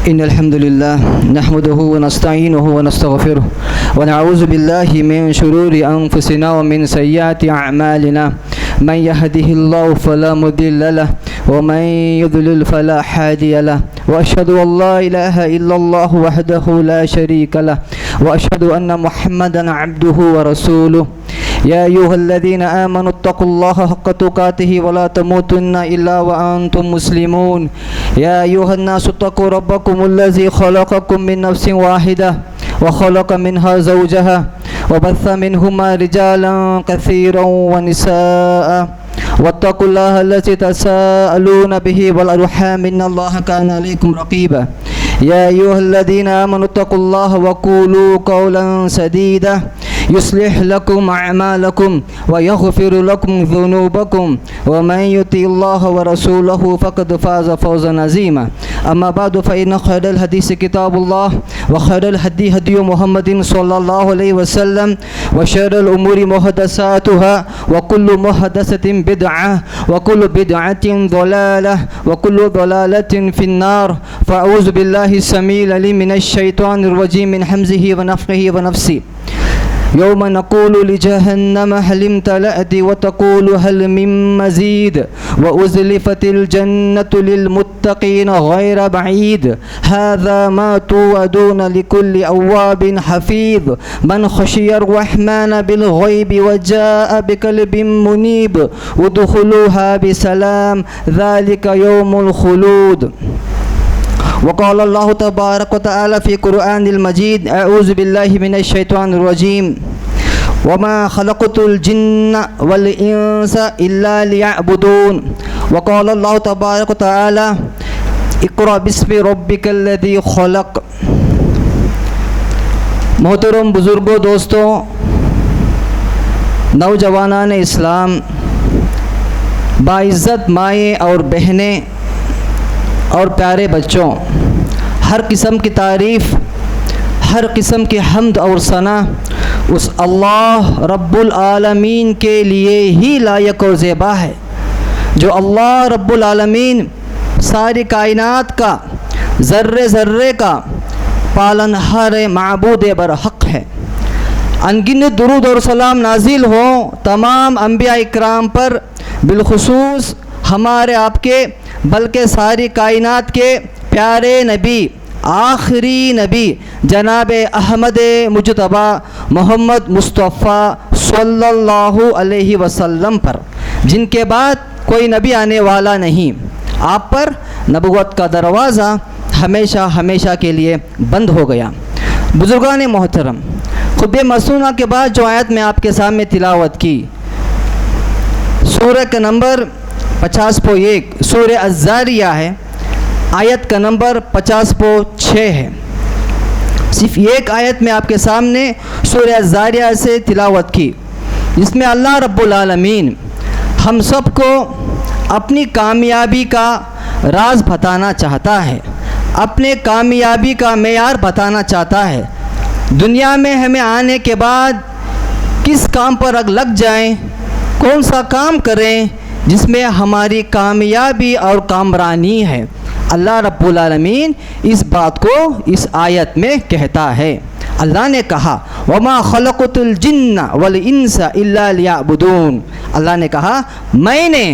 इन्नल हम्दुलिल्लाह नहमदुहु व नस्तईनुहु व नस्तगफिरुहु व नऊज़ु बिल्लाहि मिन शुरूरि अनफुसिना व मिन सय्यिआति अअमालिना मन यहदिहिल्लाहु फला मुदिल्ल लहु व मन युद्लिल फला हादिय लहु व अशहदु अल्ला इलाहा इल्लल्लाहु वहदहु ला शरीका लहु व अशहदु अन्न मुहम्मदन अब्दुहु व रसूलुहु या अय्युहल्लज़ीना आमनुत्तक़ुल्लाहा हक़्क़ तुक़ातिहि व ला तमूतुन्ना इल्ला व अंतुम मुस्लिमून या अय्युहन्नासुत्तक़ू रब्बकुमुल्लज़ी ख़लक़कुम मिन नफ्सिन वाहिदा व ख़लक़ मिनहा ज़ौजहा व बस्स मिनहुमा रिजालन कसीरन व निसाअ वत्तक़ुल्लाहा अल्लज़ी तसाअलूना बिही वल अर्हाम इन्नल्लाहा काना अलैकुम रक़ीबा या अय्युहल्लज़ीना आमनुत्तक़ुल्लाहा व क़ूलू क़ौलन सदीदा युस्लिह लकुम अअमालकुम व यग़फिर लकुम ज़ुनूबकुम व मन युतिल्लाह व रसूलहु फ़क़द फ़ाज़ फ़ौज़न अज़ीमा अम्मा बअद फ़इन्न ख़ैरल हदीस किताबुल्लाह व ख़ैरल हदी हदी मुहम्मदिन सल्लल्लाहु अलैहि वसल्लम व शर्रल उमूरि मुहदसातुहा व कुल्लु मुहदसतिन बिदअह व कुल्लु बिदअतिन ज़लालह व कुल्लु ज़लालतिन फ़िन्नार फ़अऊज़ु बिल्लाहि समीइल अलीम मिनश शैतानिर रजीम मिन हम्ज़िहि व नफ़्ख़िहि व नफ़्सी यौम नक़ूलु लिजहन्नम हल इम्तलअत व तक़ूलु हल मिन मज़ीद व उज़्लिफ़तिल जन्नतु लिलमुत्तक़ीन गैर बईद हाज़ा मा तुअदून लिकुल्लि अव्वाबिन हफ़ीज़ मन ख़शियर रहमान बिल गैबि व जाअ बिक़ल्बिन मुनीब उदख़ुलूहा बिसलाम ज़ालिका यौमुल ख़ुलूद वक़ाल अल्लाहु तबारक व तआला फ़ी क़ुरआनिल मजीद अऊज़ु बिल्लाहि मिनश शैतानिर रजीम वमा ख़लक़तुल जिन्ना वल इंसा इल्ला लियअबुदून वक़ाल अल्लाहु तबारक व तआला इक़रा बिस्मि रब्बिकल्लज़ी ख़लक़। मोहतरम बुज़ुर्गों, दोस्तों, नौजवानान इस्लाम, बाइज़्ज़त माएँ और बहनें और प्यारे बच्चों, हर किस्म की तारीफ़, हर किस्म की हम्द और सना उस अल्लाह रब्बुल आलमीन के लिए ही लायक और ज़ेबा है, जो अल्लाह रब्बुल आलमीन सारी कायनात का ज़र्रे ज़र्रे का पालनहार माबूद बरहक़ है। अनगिनत दुरूद और सलाम नाजिल हो तमाम अंबिया इकराम पर, बिलखुसूस हमारे आपके बल्कि सारी कायनात के प्यारे नबी, आखिरी नबी जनाब अहमद मुजतबा मोहम्मद मुस्तफ़ा सल्लल्लाहु अलैहि वसल्लम पर, जिनके बाद कोई नबी आने वाला नहीं। आप पर नबुवत का दरवाज़ा हमेशा हमेशा के लिए बंद हो गया। बुज़ुर्गान मोहतरम, खुतबे मसनूना के बाद जो आयत में आपके सामने तिलावत की, सूरह का नंबर 50.1 सूरह अज़्ज़ारिया है, आयत का नंबर 50.6 है। सिर्फ एक आयत में आपके सामने सूरह अज़्ज़ारिया से तिलावत की, जिसमें अल्लाह रब्बुल आलमीन हम सब को अपनी कामयाबी का राज बताना चाहता है, अपने कामयाबी का मेयार बताना चाहता है। दुनिया में हमें आने के बाद किस काम पर लग जाएं, कौन सा काम करें जिसमें हमारी कामयाबी और कामरानी है। अल्लाह रब्बुल आलमीन इस बात को इस आयत में कहता है। अल्लाह ने कहा वमा खलक़तुल जिन्ना वल इंसा इल्ला लियअबुदून। अल्लाह ने कहा मैंने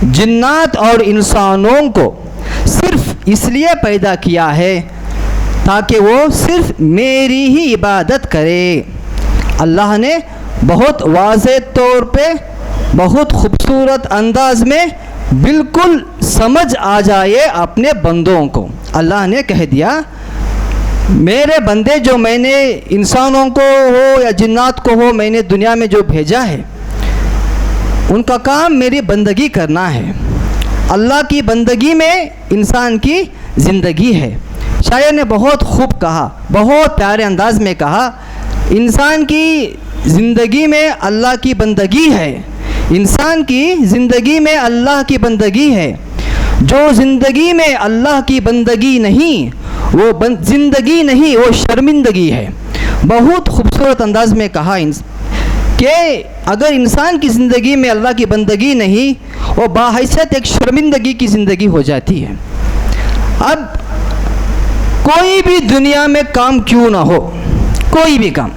जिन्नात और इंसानों को सिर्फ इसलिए पैदा किया है ताकि वो सिर्फ मेरी ही इबादत करे। अल्लाह ने बहुत वाज़ेह तौर पे, बहुत खूबसूरत अंदाज में बिल्कुल समझ आ जाए अपने बंदों को, अल्लाह ने कह दिया मेरे बंदे जो मैंने इंसानों को हो या जिन्नात को हो मैंने दुनिया में जो भेजा है, उनका काम मेरी बंदगी करना है। अल्लाह की बंदगी में इंसान की ज़िंदगी है। शायर ने बहुत खूब कहा, बहुत प्यारे अंदाज में कहा, इंसान की ज़िंदगी में अल्लाह की बंदगी है, इंसान की ज़िंदगी में अल्लाह की बंदगी है। जो ज़िंदगी में अल्लाह की बंदगी नहीं वो ज़िंदगी नहीं, वो शर्मिंदगी है। बहुत खूबसूरत अंदाज में कहा कि अगर इंसान की ज़िंदगी में अल्लाह की बंदगी नहीं, वो बाहैसियत एक शर्मिंदगी की ज़िंदगी हो जाती है। अब कोई भी दुनिया में काम क्यों ना हो, कोई भी काम,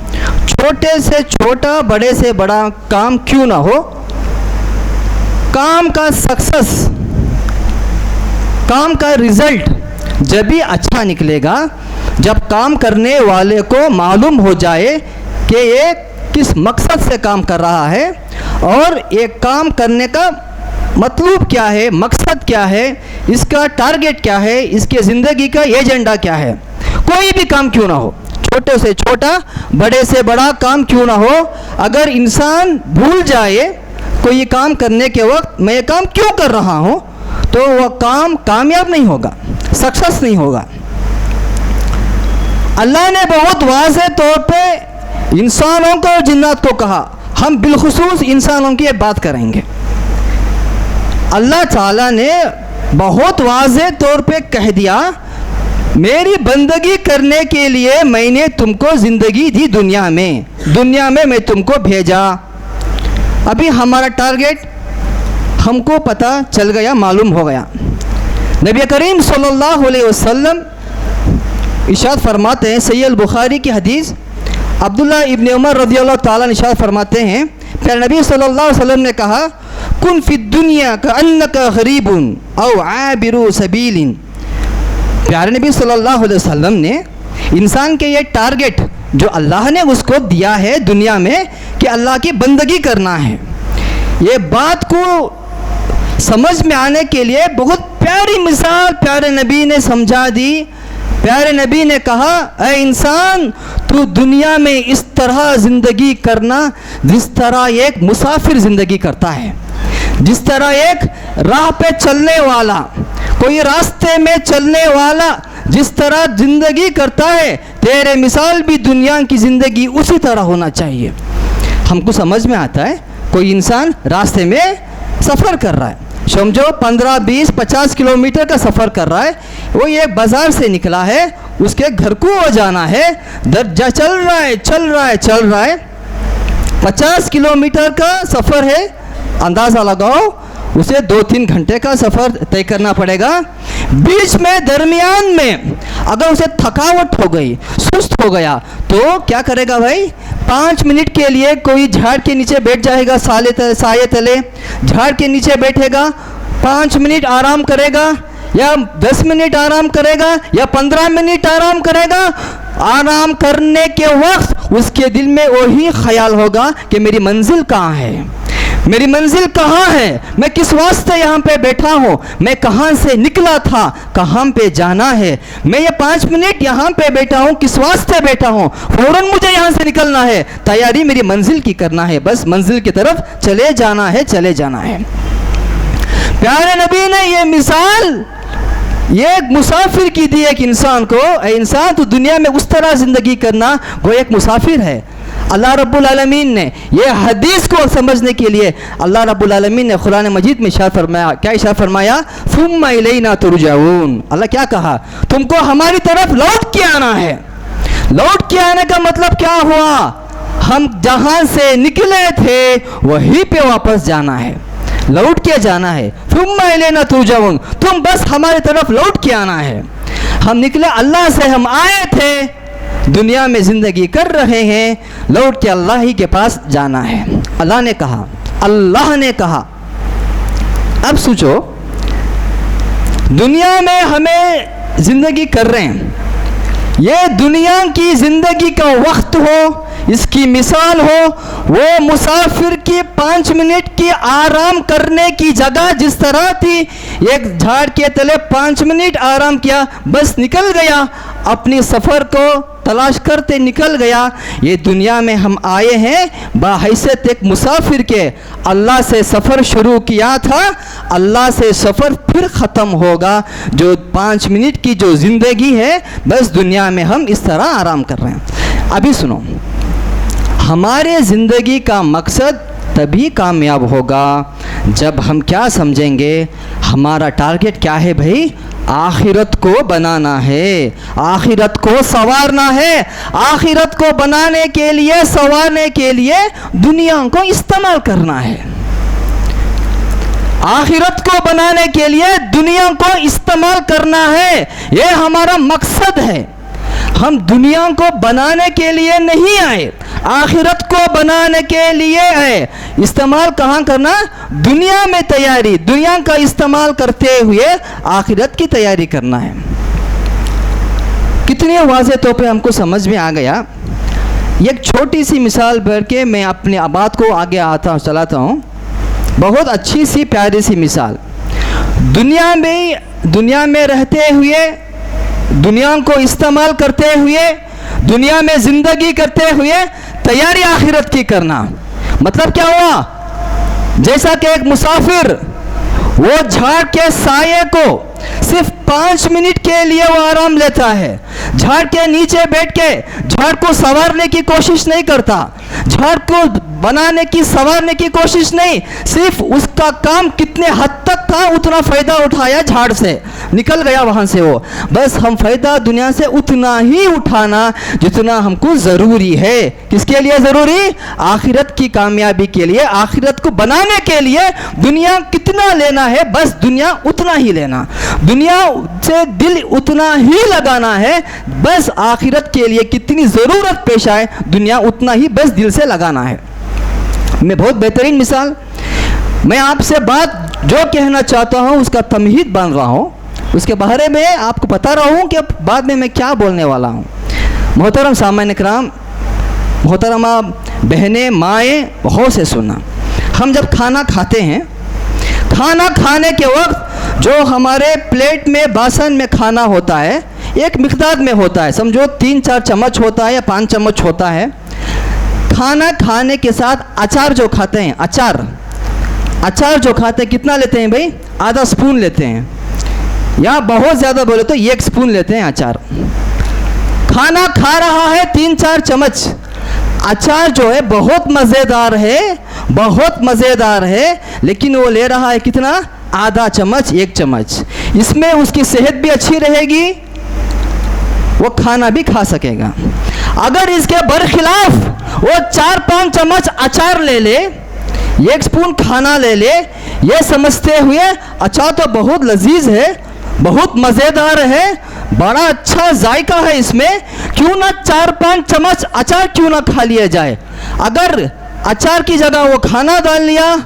छोटे से छोटा बड़े से बड़ा काम क्यों ना हो, काम का सक्सेस, काम का रिजल्ट जब भी अच्छा निकलेगा जब काम करने वाले को मालूम हो जाए कि ये किस मकसद से काम कर रहा है और एक काम करने का मतलब क्या है, मकसद क्या है, इसका टारगेट क्या है, इसके ज़िंदगी का एजेंडा क्या है। कोई भी काम क्यों ना हो, छोटे से छोटा बड़े से बड़ा काम क्यों ना हो, अगर इंसान भूल जाए कोई काम करने के वक्त मैं ये काम क्यों कर रहा हूँ, तो वह काम कामयाब नहीं होगा, सक्सेस नहीं होगा। अल्लाह ने बहुत वाज़ेह तौर पे इंसानों को और जिन्नात को कहा, हम बिलखुसूस इंसानों की बात करेंगे। अल्लाह ताला ने बहुत वाज़ेह तौर पे कह दिया, मेरी बंदगी करने के लिए मैंने तुमको ज़िंदगी दी दुनिया में मैं तुमको भेजा। अभी हमारा टारगेट हमको पता चल गया, मालूम हो गया। नबी करीम सल्लल्लाहु अलैहि वसल्लम इरशाद फरमाते हैं, सहीह बुखारी की हदीस, अब्दुल्लाह इब्न उमर रज़ियल्लाहु ताला इरशाद फरमाते हैं, प्यारे नबी सल्लल्लाहु अलैहि वसल्लम ने कहा, कुन फी दुनिया का अन्नका गरीबुन औ आबिरु सबीलिन। प्यारे नबी सल्लल्लाहु अलैहि वसल्लम ने इंसान के ये टारगेट जो अल्लाह ने उसको दिया है दुनिया में कि अल्लाह की बंदगी करना है, ये बात को समझ में आने के लिए बहुत प्यारी मिसाल प्यारे नबी ने समझा दी। प्यारे नबी ने कहा, ऐ इंसान तू दुनिया में इस तरह ज़िंदगी करना जिस तरह एक मुसाफिर ज़िंदगी करता है, जिस तरह एक राह पे चलने वाला, कोई रास्ते में चलने वाला जिस तरह ज़िंदगी करता है, तेरे मिसाल भी दुनिया की ज़िंदगी उसी तरह होना चाहिए। हमको समझ में आता है कोई इंसान रास्ते में सफ़र कर रहा है, समझो 15, 20, 50 किलोमीटर का सफ़र कर रहा है, वो एक बाज़ार से निकला है, उसके घर को वो जाना है, चल रहा है 50 किलोमीटर का सफ़र है, अंदाज़ा लगाओ उसे 2-3 घंटे का सफ़र तय करना पड़ेगा। बीच में दरमियान में अगर उसे थकावट हो गई, सुस्त हो गया, तो क्या करेगा भाई, 5 मिनट के लिए कोई झाड़ के नीचे बैठ जाएगा, साये तले झाड़ के नीचे बैठेगा, 5 मिनट आराम करेगा या 10 मिनट आराम करेगा या 15 मिनट आराम करेगा। आराम करने के वक्त उसके दिल में वही ख्याल होगा कि मेरी मंजिल कहाँ है, मेरी मंजिल कहाँ है, मैं किस वास्ते यहाँ पे बैठा हूँ, मैं कहाँ से निकला था, कहाँ पे जाना है, मैं ये 5 मिनट यहाँ पे बैठा हूँ, किस वास्ते बैठा हूँ, फ़ौरन मुझे यहाँ से निकलना है, तैयारी मेरी मंजिल की करना है, बस मंजिल की तरफ चले जाना है। प्यारे नबी ने ये मिसाल ये एक मुसाफिर की दी एक इंसान को, इंसान तो दुनिया में उस तरह ज़िंदगी करना, वो एक मुसाफिर है। अल्लाह रब्बुल आलमीन ने ये हदीस को समझने के लिए अल्लाह रब्बुल आलमीन ने कुरान मजीद में इरशाद फरमाया, क्या इरशाद फरमाया, सुम्मा इलैना तुरजाऊन। अल्लाह क्या कहा, तुमको हमारी तरफ लौट के आना है। लौट के आने का मतलब क्या हुआ, हम जहाँ से निकले थे वहीं पे वापस जाना है, लौट के जाना है। सुम्मा इलैना तुरजाऊन, तुम बस हमारी तरफ लौट के आना है। हम निकले अल्लाह से, हम आए थे, दुनिया में ज़िंदगी कर रहे हैं, लौट के अल्लाह ही के पास जाना है। अल्लाह ने कहा। अब सोचो, दुनिया में हमें ज़िंदगी कर रहे हैं, ये दुनिया की ज़िंदगी का वक्त हो, इसकी मिसाल हो, वो मुसाफिर की 5 मिनट की आराम करने की जगह जिस तरह थी, एक झाड़ के तले 5 मिनट आराम किया, बस निकल गया, अपनी सफ़र को तलाश करते निकल गया। ये दुनिया में हम आए हैं बाहैसियत एक मुसाफिर के, अल्लाह से सफ़र शुरू किया था, अल्लाह से सफ़र फिर ख़त्म होगा। जो 5 मिनट की जो ज़िंदगी है, बस दुनिया में हम इस तरह आराम कर रहे हैं। अभी सुनो, हमारे ज़िंदगी का मकसद तभी कामयाब होगा जब हम क्या समझेंगे, हमारा टारगेट क्या है भाई, आखिरत को बनाना है, आखिरत को संवारना है, आखिरत को बनाने के लिए, संवारने के लिए दुनिया को इस्तेमाल करना है। आखिरत को बनाने के लिए दुनिया को इस्तेमाल करना है, ये हमारा मकसद है। हम दुनिया को बनाने के लिए नहीं आए, आखिरत को बनाने के लिए आए। इस्तेमाल कहाँ करना? दुनिया में तैयारी, दुनिया का इस्तेमाल करते हुए आखिरत की तैयारी करना है। कितनी वाज़ेह तौर पे हमको समझ में आ गया। एक छोटी सी मिसाल भर के मैं अपने बात को आगे चलाता हूँ। बहुत अच्छी सी प्यारी सी मिसाल। दुनिया में रहते हुए, दुनिया को इस्तेमाल करते हुए, दुनिया में ज़िंदगी करते हुए तैयारी आखिरत की करना। मतलब क्या हुआ? जैसा कि एक मुसाफिर वो झाड़ के साये को सिर्फ 5 मिनट के लिए वो आराम लेता है, झाड़ के नीचे बैठ के झाड़ को संवारने की कोशिश नहीं करता, झाड़ को बनाने की संवारने की कोशिश नहीं, सिर्फ उसका काम कितने हद तक था उतना फ़ायदा उठाया, झाड़ से निकल गया वहाँ से वो। बस हम फ़ायदा दुनिया से उतना ही उठाना जितना हमको ज़रूरी है। किसके लिए ज़रूरी? आखिरत की कामयाबी के लिए, आखिरत को बनाने के लिए दुनिया कितना लेना है, बस दुनिया उतना ही लेना, दुनिया से दिल उतना ही लगाना है। बस आखिरत के लिए कितनी ज़रूरत पेश आए, दुनिया उतना ही बस दिल से लगाना है। मैं बहुत बेहतरीन मिसाल, मैं आपसे बात जो कहना चाहता हूँ उसका तमहीद बन रहा हूँ, उसके बारे में आपको बता रहा हूँ कि बाद में मैं क्या बोलने वाला हूँ। मोहतरम सामाइन इकराम, मोहतरमा बहनें, माएँ, गौर से सुनना। हम जब खाना खाते हैं, खाना खाने के वक्त जो हमारे प्लेट में, बासन में खाना होता है एक मिक़दार में होता है, समझो 3-4 चम्मच होता है या 5 चम्मच होता है। खाना खाने के साथ अचार जो खाते हैं, अचार जो खाते हैं कितना लेते हैं भाई? आधा स्पून लेते हैं, या बहुत ज़्यादा बोले तो 1 स्पून लेते हैं अचार। खाना खा रहा है 3-4 चम्मच, अचार जो है बहुत मज़ेदार है, बहुत मज़ेदार है, लेकिन वो ले रहा है कितना? आधा चम्मच, 1 चम्मच। इसमें उसकी सेहत भी अच्छी रहेगी, वो खाना भी खा सकेगा। अगर इसके बरखिलाफ वो 4-5 चम्मच अचार ले ले, 1 स्पून खाना ले ले, ये समझते हुए अचार तो बहुत लजीज है, बहुत मज़ेदार है, बड़ा अच्छा जायका है इसमें, क्यों ना 4-5 चम्मच अचार क्यों ना खा लिया जाए। अगर अचार की जगह वो खाना डाल लिया,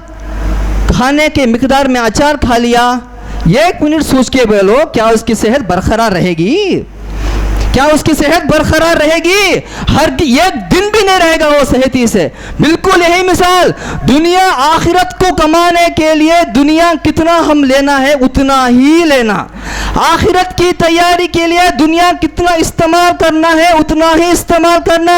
खाने के मिकदार में अचार खा लिया, 1 मिनट सोच के बोलो, क्या उसकी सेहत बरकरार रहेगी? क्या उसकी सेहत बरकरार रहेगी? हर एक दिन भी नहीं रहेगा वो सेहती से। बिल्कुल यही मिसाल, दुनिया आखिरत को कमाने के लिए दुनिया कितना हम लेना है उतना ही लेना, आखिरत की तैयारी के लिए दुनिया कितना इस्तेमाल करना है उतना ही इस्तेमाल करना।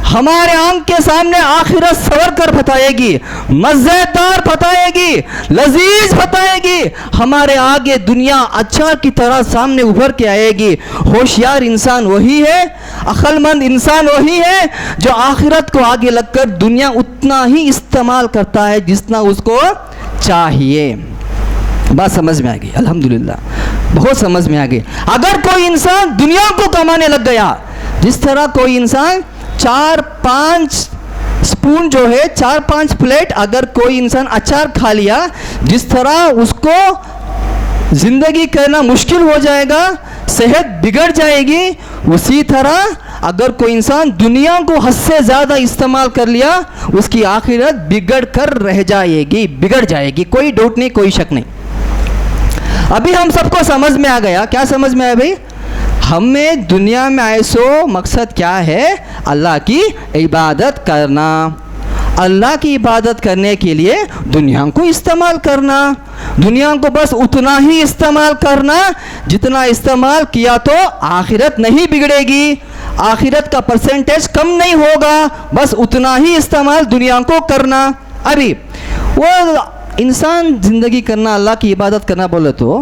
हमारे आंख के सामने आखिरत सवर कर बताएगी, मज़ेदार बताएगी, लजीज बताएगी, हमारे आगे दुनिया अच्छा की तरह सामने उभर के आएगी। होशियार इंसान वही है, अक्लमंद इंसान वही है जो आखिरत को आगे लगकर दुनिया उतना ही इस्तेमाल करता है जितना उसको चाहिए। बात समझ में आ गई? अल्हम्दुलिल्लाह, बहुत समझ में आ गई। अगर कोई इंसान दुनिया को कमाने लग गया, जिस तरह कोई इंसान 4-5 स्पून जो है, 4-5 प्लेट अगर कोई इंसान अचार खा लिया, जिस तरह उसको ज़िंदगी करना मुश्किल हो जाएगा, सेहत बिगड़ जाएगी, उसी तरह अगर कोई इंसान दुनिया को हद से ज़्यादा इस्तेमाल कर लिया, उसकी आखिरत बिगड़ कर रह जाएगी, बिगड़ जाएगी, कोई डाउट नहीं, कोई शक नहीं। अभी हम सबको समझ में आ गया। क्या समझ में आया भाई? हमें दुनिया में आए सो मकसद क्या है? अल्लाह की इबादत करना। अल्लाह की इबादत करने के लिए दुनिया को इस्तेमाल करना, दुनिया को बस उतना ही इस्तेमाल करना जितना इस्तेमाल किया तो आखिरत नहीं बिगड़ेगी, आखिरत का परसेंटेज कम नहीं होगा, बस उतना ही इस्तेमाल दुनिया को करना। अभी वो इंसान ज़िंदगी करना, अल्लाह की इबादत करना बोले तो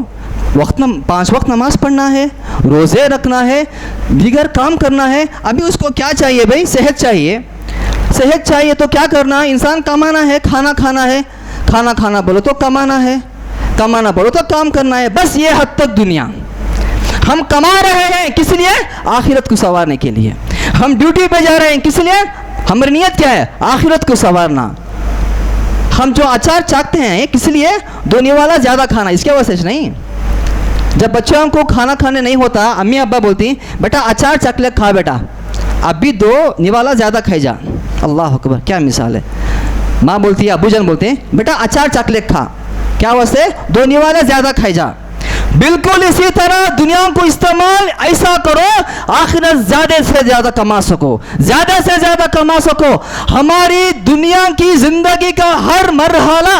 वक्त 5 वक्त नमाज पढ़ना है, रोज़े रखना है, दीगर काम करना है। अभी उसको क्या चाहिए भाई? सेहत चाहिए। सेहत चाहिए तो क्या करना? इंसान कमाना है, खाना खाना है, खाना खाना बोलो तो कमाना है, कमाना बोलो तो काम करना है। बस ये हद तक दुनिया हम कमा रहे हैं, किस लिए? आखिरत को संवारने के लिए। हम ड्यूटी पे जा रहे हैं, किस लिए? हमारी नीयत क्या है? आखिरत को संवारना। हम जो अचार चाटते हैं किस लिए? 2 निवाला ज़्यादा खाना, इसके वजह से नहीं। जब बच्चों को खाना खाने नहीं होता, अम्मी अब्बा बोलती बेटा अचार चकले खा बेटा, अभी 2 निवाला ज़्यादा खाई जा। अल्लाह अकबर, क्या मिसाल है। माँ बोलती है, अबूजन बोलते हैं बेटा अचार चकले खा, क्या वजह से? 2 निवाला ज़्यादा खाई जा। बिल्कुल इसी तरह दुनिया को इस्तेमाल ऐसा करो आखिरत ज़्यादा से ज़्यादा कमा सको, ज़्यादा से ज़्यादा कमा सको। हमारी दुनिया की ज़िंदगी का हर मरहला,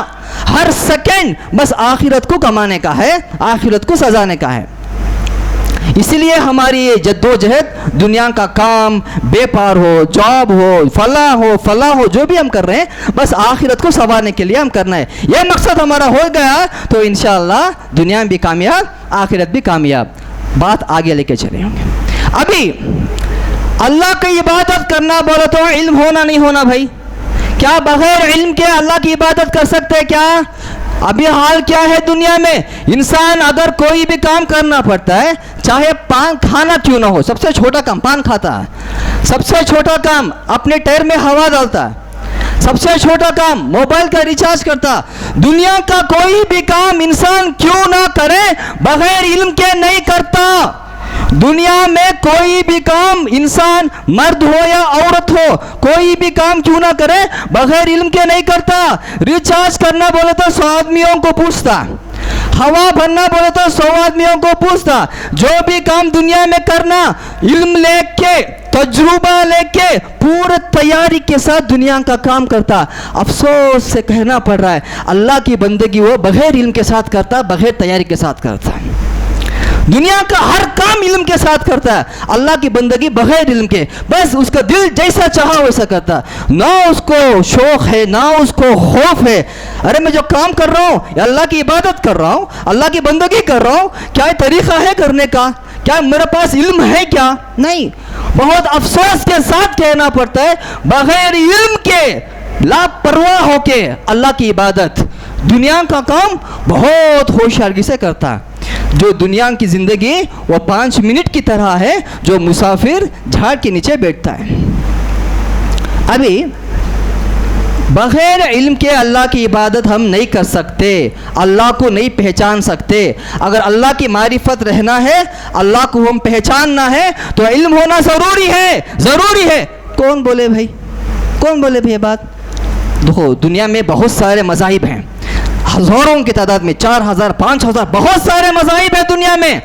हर सेकंड बस आखिरत को कमाने का है, आखिरत को सजाने का है। इसीलिए हमारी ये जद्दोजहद, दुनिया का काम, व्यापार हो, जॉब हो, फलाह हो, जो भी हम कर रहे हैं बस आखिरत को संवारने के लिए हम करना है। ये मकसद हमारा हो गया तो इंशाअल्लाह दुनिया में भी कामयाब, आखिरत भी कामयाब। बात आगे लेके चले होंगे। अभी अल्लाह की इबादत करना बोलो तो इल्म होना नहीं होना भाई? क्या बगैर इल्म के अल्लाह की इबादत कर सकते हैं क्या? अभी हाल क्या है दुनिया में, इंसान अगर कोई भी काम करना पड़ता है, चाहे पान खाना क्यों ना हो, सबसे छोटा काम पान खाता है, सबसे छोटा काम अपने टायर में हवा डालता है, सबसे छोटा काम मोबाइल का रिचार्ज करता। दुनिया का कोई भी काम इंसान क्यों ना करे बगैर इल्म के नहीं करता। दुनिया में कोई भी काम इंसान, मर्द हो या औरत हो, कोई भी काम क्यों ना करे बगैर इल्म के नहीं करता। रिचार्ज करना बोले तो 100 आदमियों को पूछता, हवा भरना बोले तो 100 आदमियों को पूछता। जो भी काम दुनिया में करना इल्म लेके, तजुर्बा लेके, पूरे तैयारी के साथ दुनिया का काम करता। अफसोस से कहना पड़ रहा है अल्लाह की बंदगी वो बगैर इल्म के साथ करता, बगैर तैयारी के साथ करता। दुनिया का हर काम इल्म के साथ करता है, अल्लाह की बंदगी बगैर इल्म के, बस उसका दिल जैसा चाहा वैसा करता। ना उसको शौक है, ना उसको खौफ है। अरे मैं जो काम कर रहा हूँ, अल्लाह की इबादत कर रहा हूँ, अल्लाह की बंदगी कर रहा हूँ, क्या तरीका है करने का? क्या मेरे पास इल्म है क्या? नहीं। बहुत अफसोस के साथ कहना पड़ता है बगैर इल्म के, लापरवाह होके अल्लाह की इबादत, दुनिया का काम बहुत होशियारी से करता है। जो दुनिया की ज़िंदगी वो 5 मिनट की तरह है, जो मुसाफिर झाड़ के नीचे बैठता है। अभी बगैर इल्म के अल्लाह की इबादत हम नहीं कर सकते, अल्लाह को नहीं पहचान सकते। अगर अल्लाह की मारिफत रहना है, अल्लाह को हम पहचानना है तो इल्म होना ज़रूरी है, ज़रूरी है। कौन बोले भाई, कौन बोले भाई ये बात? देखो दुनिया में बहुत सारे मज़ाहिब हैं, हज़ारों की तादाद में, 4000 5000 बहुत सारे मज़ाहिब हैं दुनिया में,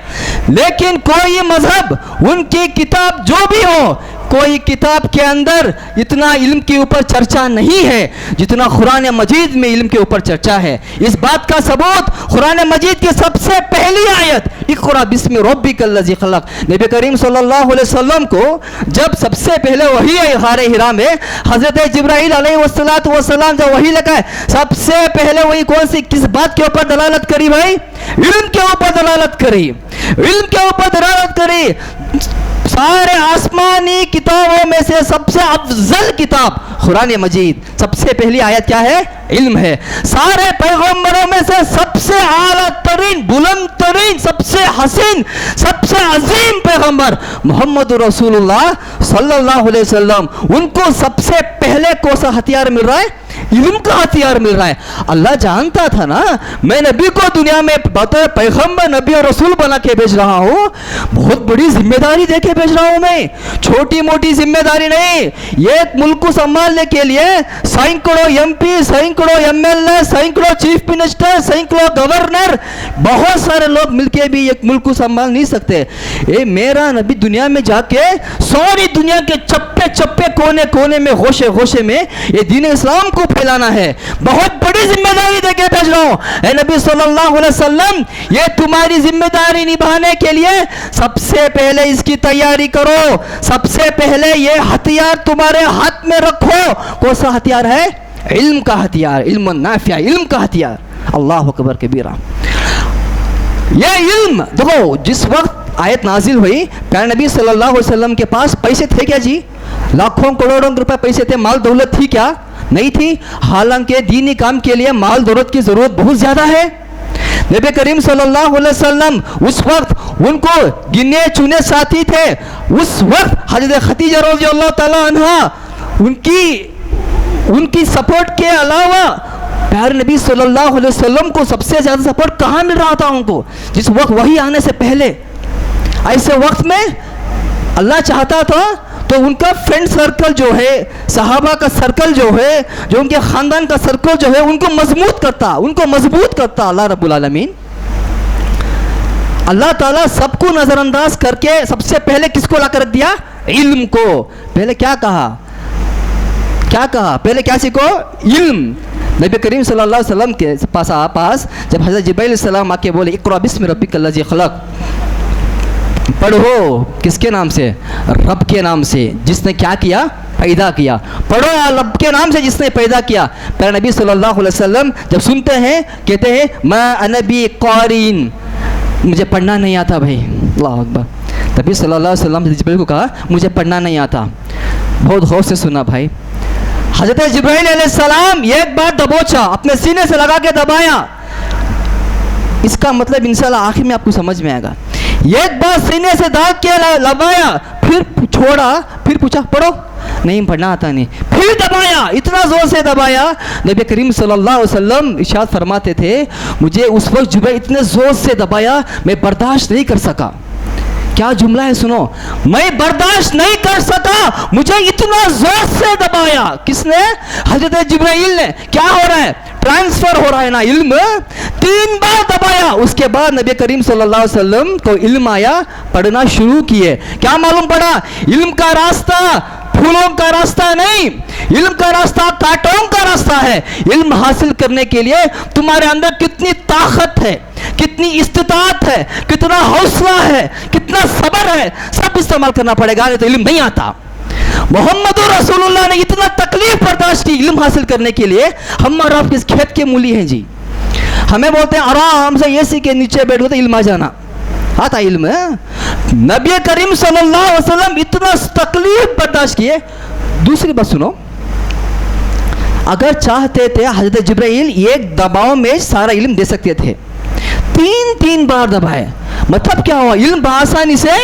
लेकिन कोई मज़हब, उनकी किताब जो भी हो, कोई किताब के अंदर इतना इल्म के ऊपर चर्चा नहीं है जितना कुरान मजीद में इल्म के ऊपर चर्चा है। इस बात का सबूत कुरान मजीद की सबसे पहली आयत, इक़रा बिस्मि रब्बिकल्लज़ी खलक़। नबी करीम सल्लल्लाहु अलैहि वसल्लम को जब सबसे पहले वही आई गार हिरा में, हज़रत जिब्राइल अलैहिस्सलातु वस्सलाम जब वही लगा, सबसे पहले वही कौन सी, किस बात के ऊपर दलालत करी भाई? इल्म के ऊपर दलालत करी, इल्म के ऊपर दलालत करी। सारे आसमानी किताबों में से सबसे अफजल किताब कुरान मजीद, सबसे पहली आयत क्या है? इल्म है। सारे पैगंबरों में से सबसे आला तरीन, बुलंद तरीन, सबसे हसीन, सबसे अजीम पैगंबर मोहम्मद रसूलुल्लाह सल्लल्लाहु अलैहि वसल्लम, उनको सबसे पहले कौन सा हथियार मिल रहा है? इल्म का हथियार मिल रहा है। अल्लाह जानता था ना मैं नबी को दुनिया में बतौर पैगंबर, नबी और रसूल बना के भेज रहा हूँ, बहुत बड़ी जिम्मेदारी दे के भेज रहा हूँ मैं, छोटी मोटी जिम्मेदारी नहीं। एक मुल्क को संभालने के लिए सैकड़ों एमपी, सैकड़ों एमएलए, सैकड़ों चीफ मिनिस्टर, सैकड़ों गवर्नर, बहुत सारे लोग मिलके भी एक मुल्क को संभाल नहीं सकते। ये मेरा नबी दुनिया में जाके सारी दुनिया के चप्पे चप्पे, कोने कोने में, गोशे गोशे में ये दीन इस्लाम को फैलाना है। बहुत बड़ी जिम्मेदारी देके भेज रहा हूं। ए नबी सल्लल्लाहु अलैहि वसल्लम, ये तुम्हारी जिम्मेदारी निभाने के लिए सबसे पहले इसकी तैयारी करो, सबसे पहले ये हथियार तुम्हारे हाथ में रखो। कौन सा हथियार है? इल्म का हथियार, इल्म नाफिया, इल्म का हथियार। अल्लाह अकबर कबीरा। ये इल्म देखो, जिस वक्त आयत नाजिल हुई, प्यारे नबी सल्लल्लाहु अलैहि वसल्लम के पास पैसे थे क्या जी? लाखों करोड़ों रुपए पैसे थे, माल दौलत थी क्या? नहीं थी। हालांकि दीनी काम के लिए माल दौलत की जरूरत बहुत ज्यादा है। नबी करीम सल्लल्लाहु अलैहि वसल्लम उस वक्त उनको गिने चुने साथी थे। उस वक्त हज़रत खदीजा रज़ियल्लाहु ताला अन्हा उनकी सपोर्ट के अलावा प्यारे नबी सल्लल्लाहु अलैहि वसल्लम को सबसे ज़्यादा सपोर्ट कहाँ मिल रहा था उनको? जिस वक्त वही आने से पहले। ऐसे वक्त में अल्लाह चाहता था तो उनका फ्रेंड सर्कल जो है, सहाबा का सर्कल जो है, जो उनके ख़ानदान का सर्कल जो है, उनको मजबूत करता अल्लाह रब्बुल आलमीन। अल्लाह ताला सबको नज़रअंदाज करके सबसे पहले किसको ला कर रख दिया? इल्म को। पहले क्या कहा? पहले क्या सीखो? इल्म। नबी करीम सल्लल्लाहु अलैहि वसल्लम के पास जब हज़रत जिब्राइल अलैहिस्सलाम आके बोले इक़रा बिस्मि रब्बिकल्लज़ी खलक़, पढ़ो किसके नाम से? रब के नाम से जिसने क्या किया? पैदा किया। पढ़ो रब के नाम से जिसने पैदा किया। प्यारे नबी सल्लल्लाहु अलैहि वसल्लम जब सुनते हैं कहते हैं मा अना बि क़ारिन, मुझे पढ़ना नहीं आता भाई। अल्लाह अकबर। नबी सल्लल्लाहु अलैहि वसल्लम ने जिब्राइल को कहा मुझे पढ़ना नहीं आता। बहुत गौर से सुना भाई। हज़रत जिब्राइल अलैहिस्सलाम एक बार दबोचा, अपने सीने से लगा के दबाया। इसका मतलब इंशाल्लाह आखिर में आपको समझ में आएगा। एक बार सीने से दाग के लगाया, फिर छोड़ा, फिर पूछा पढ़ो, नहीं पढ़ना आता नहीं, फिर दबाया, इतना जोर से दबाया। नबी करीम सल्लल्लाहु अलैहि वसल्लम इरशाद फरमाते थे मुझे उस वक्त जिब्राइल इतने जोर से दबाया मैं बर्दाश्त नहीं कर सका। क्या जुमला है सुनो, मैं बर्दाश्त नहीं कर सका, मुझे इतना जोर से दबाया। किसने? हजरत जिब्राइल ने। क्या हो रहा है? ट्रांसफर हो रहा है ना इल्म। 3 बार दबाया, उसके बाद नबी करीम सल्लल्लाहु अलैहि वसल्लम को इल्म आया, पढ़ना शुरू किए। क्या मालूम पड़ा? इल्म का रास्ता फूलों का रास्ता नहीं, इल्म का रास्ता कांटों का रास्ता है। इल्म हासिल करने के लिए तुम्हारे अंदर कितनी ताकत है, कितनी इस्तिताअत है, कितना हौसला है, कितना सब्र है, सब इस्तेमाल करना पड़ेगा, नहीं तो इल्म नहीं आता। मोहम्मद रसूलुल्लाह ने इतना तकलीफ बर्दाश्त की इल्म हासिल करने के लिए। हम और आप किस खेत के मूली हैं जी? हमें बोलते हैं आराम से एसी के नीचे बैठो तो इल्म आ जाना, आता इल्म है? नबी करीम सल्लल्लाहु अलैहि वसल्लम इतना तकलीफ बर्दाश्त किए। दूसरी बात सुनो, अगर चाहते थे हजरत जिब्राइल एक दबाव में सारा इल्म दे सकते थे। 3 बार दबाए, मतलब क्या हुआ? इल्म आसानी से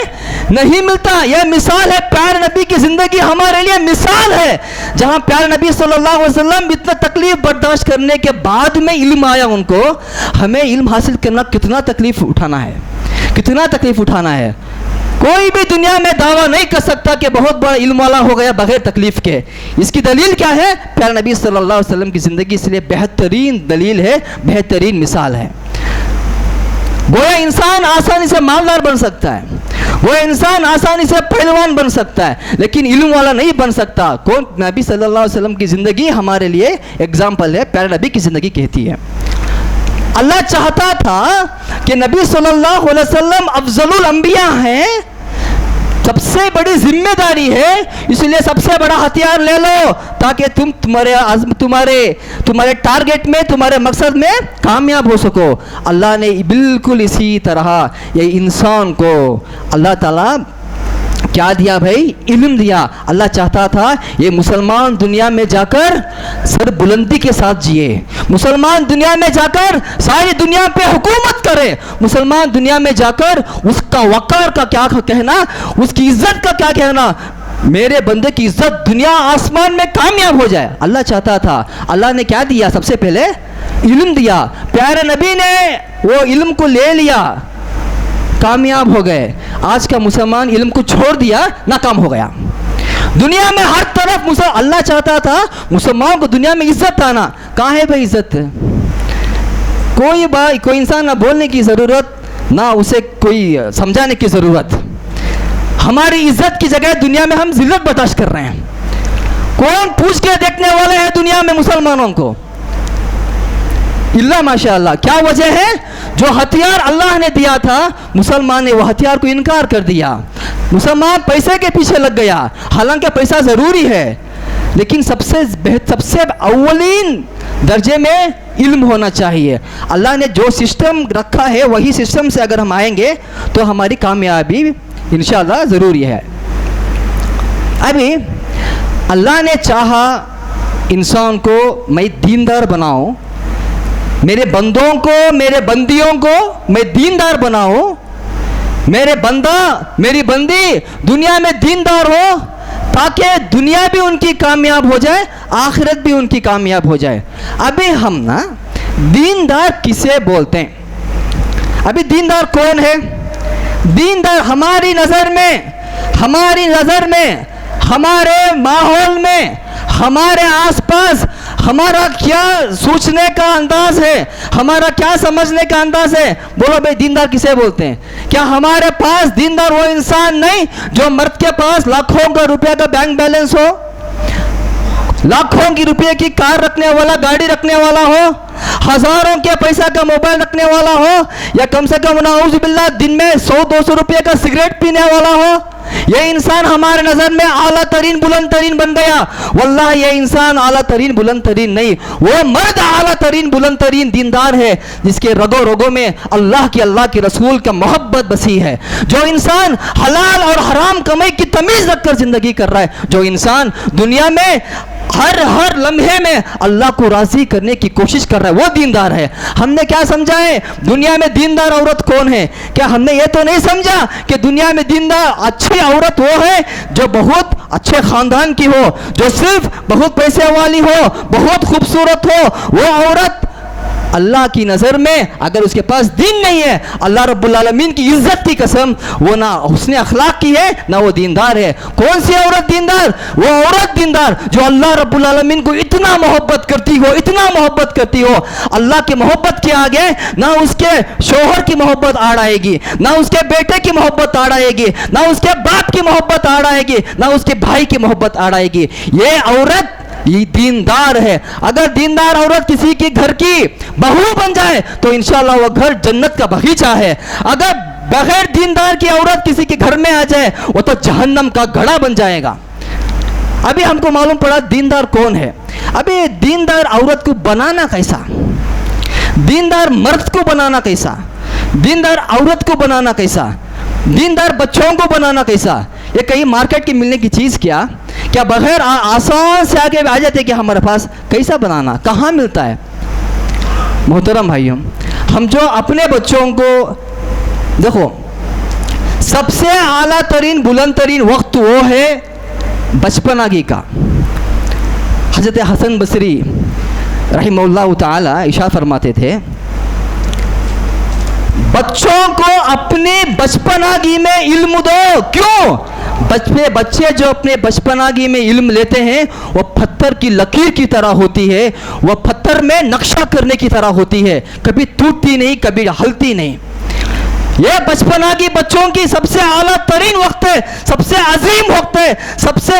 नहीं मिलता। यह मिसाल है, प्यारे नबी की जिंदगी हमारे लिए मिसाल है, जहां प्यारे नबी सल्लल्लाहु अलैहि वसल्लम इतना तकलीफ बर्दाश्त करने के बाद में इल्म आया उनको। हमें इल्म हासिल करना कितना तकलीफ उठाना है, कितना तकलीफ उठाना है। कोई भी दुनिया में दावा नहीं कर सकता कि बहुत बड़ा इल्म वाला हो गया बगैर तकलीफ के। इसकी दलील क्या है? प्यारे नबी सल्लल्लाहु अलैहि वसल्लम की जिंदगी इसलिए बेहतरीन दलील है, बेहतरीन मिसाल है। गोया इंसान आसानी से मालदार बन सकता है, वो इंसान आसानी से पहलवान बन सकता है, लेकिन इल्म वाला नहीं बन सकता। कौन? नबी सल्लल्लाहु अलैहि वसल्लम की ज़िंदगी हमारे लिए एग्जाम्पल है, प्यारे नबी की ज़िंदगी कहती है। अल्लाह चाहता था कि नबी सल्लल्लाहु अलैहि वसल्लम अफजलुल अंबिया हैं, सबसे बड़ी जिम्मेदारी है, इसलिए सबसे बड़ा हथियार ले लो ताकि तुम तुम्हारे टारगेट में, तुम्हारे मकसद में कामयाब हो सको। अल्लाह ने बिल्कुल इसी तरह ये इंसान को अल्लाह ताला क्या दिया भाई? इल्म दिया। अल्लाह चाहता था ये मुसलमान दुनिया में जाकर सर बुलंदी के साथ जिए, मुसलमान दुनिया में जाकर सारी दुनिया पे हुकूमत करे, मुसलमान दुनिया में जाकर उसका वकार का क्या कहना, उसकी इज्जत का क्या कहना, मेरे बंदे की इज्जत दुनिया आसमान में कामयाब हो जाए। अल्लाह चाहता था। अल्लाह ने क्या दिया? सबसे पहले इल्म दिया। प्यारे नबी ने वो इल्म को ले लिया, कामयाब हो गए। आज का मुसलमान इल्म को छोड़ दिया, नाकाम हो गया। दुनिया में हर तरफ अल्लाह चाहता था मुसलमान को दुनिया में इज्जत आना। कहाँ है भाई इज्जत? कोई इंसान ना बोलने की ज़रूरत, ना उसे कोई समझाने की ज़रूरत। हमारी इज्जत की जगह दुनिया में हम जिल्लत बर्दाश्त कर रहे हैं। कौन पूछ के देखने वाले हैं दुनिया में मुसलमानों को? इल्ला माशाअल्लाह। क्या वजह है? जो हथियार अल्लाह ने दिया था, मुसलमान ने वो हथियार को इनकार कर दिया। मुसलमान पैसे के पीछे लग गया। हालांकि पैसा ज़रूरी है, लेकिन सबसे अव्वलीन दर्जे में इल्म होना चाहिए। अल्लाह ने जो सिस्टम रखा है वही सिस्टम से अगर हम आएंगे तो हमारी कामयाबी इंशाअल्लाह ज़रूरी है। अभी अल्लाह ने चाहा इंसान को मैं दीनदार बनाऊं, मेरे बंदों को, मेरे बंदियों को मैं दीनदार बनाऊं, मेरे बंदा मेरी बंदी दुनिया में दीनदार हो, ताकि दुनिया भी उनकी कामयाब हो जाए, आखिरत भी उनकी कामयाब हो जाए। अभी हम ना दीनदार किसे बोलते हैं? अभी दीनदार कौन है? दीनदार हमारी नज़र में, हमारे माहौल में, हमारे आसपास हमारा क्या सोचने का अंदाज है, हमारा क्या समझने का अंदाज है? बोलो भाई, दीनदार किसे बोलते हैं? क्या हमारे पास दीनदार वो इंसान नहीं जो मर्द के पास लाखों का रुपया का बैंक बैलेंस हो, लाखों की रुपये की कार रखने वाला, गाड़ी रखने वाला हो, हजारों के पैसा का मोबाइल रखने वाला हो, या कम से कम नाउज़ुबिल्लाह दिन में 100-200 रुपये का सिगरेट पीने वाला हो? ये इंसान हमारे नजर में आला तरीन बुलंद तरीन बन गया। वल्लाह ये इंसान आला तरीन बुलंद तरीन नहीं, वो मर्द आला तरीन बुलंद तरीन दीनदार है, जिसके रगो रगों में अल्लाह के रसूल का मोहब्बत बसी है। जो इंसान हलाल और हराम कमाई की तमीज रखकर जिंदगी कर रहा है, जो इंसान दुनिया में हर लम्हे में अल्लाह को राजी करने की कोशिश कर रहा है, वो दीनदार है। हमने क्या समझा है दुनिया में दीनदार औरत कौन है? क्या हमने ये तो नहीं समझा कि दुनिया में दीनदार अच्छी औरत वो है जो बहुत अच्छे खानदान की हो, जो सिर्फ बहुत पैसे वाली हो, बहुत खूबसूरत हो? वो औरत अल्लाह की नज़र में अगर उसके पास दीन नहीं है, अल्लाह रब्बुल आलमीन की इज्जत की कसम, वो ना हुस्न अखलाक की है, ना वो दीनदार है। कौन सी औरत दीनदार? वो औरत दीनदार जो अल्लाह रब्बुल आलमीन को इतना मोहब्बत करती हो, इतना मोहब्बत करती हो, अल्लाह की मोहब्बत के आगे ना उसके शोहर की मोहब्बत आड़ आएगी, ना उसके बेटे की मोहब्बत आड़ आएगी, ना उसके बाप की मोहब्बत आड़ आएगी, ना उसके भाई की मोहब्बत आड़ आएगी। ये औरत ये दीनदार है। अगर दीनदार औरत किसी की घर की बहू बन जाए तो इंशाल्लाह वो घर जन्नत का बगीचा है। अगर बगैर दीनदार की औरत किसी के घर में आ जाए वो तो जहन्नम का घड़ा बन जाएगा। अभी हमको मालूम पड़ा दीनदार कौन है। अभी दीनदार औरत को बनाना कैसा, दीनदार मर्द को बनाना कैसा, दीनदार औरत को बनाना कैसा, दीनदार बच्चों को बनाना कैसा? ये कहीं मार्केट की मिलने की चीज़ क्या बगैर आसान से आगे आ जाते कि हमारे पास कैसा बनाना, कहाँ मिलता है? मोहतरम भाइयों, हम जो अपने बच्चों को देखो, सबसे आला तरीन बुलंद तरीन वक्त वो है बचपनागी का। हज़रत हसन बसरी रहिमहुल्लाह ताला इरशाद फरमाते थे, बच्चों को अपने बचपनागी में इल्म दो। क्यों? बच्चे जो अपने बचपनागी में इल्म लेते हैं वो पत्थर की लकीर की तरह होती है, वो पत्थर में नक्शा करने की तरह होती है, कभी टूटती नहीं, कभी हलती नहीं। ये बचपनागी बच्चों की सबसे आला तरीन वक्त है, सबसे अजीम वक्त है, सबसे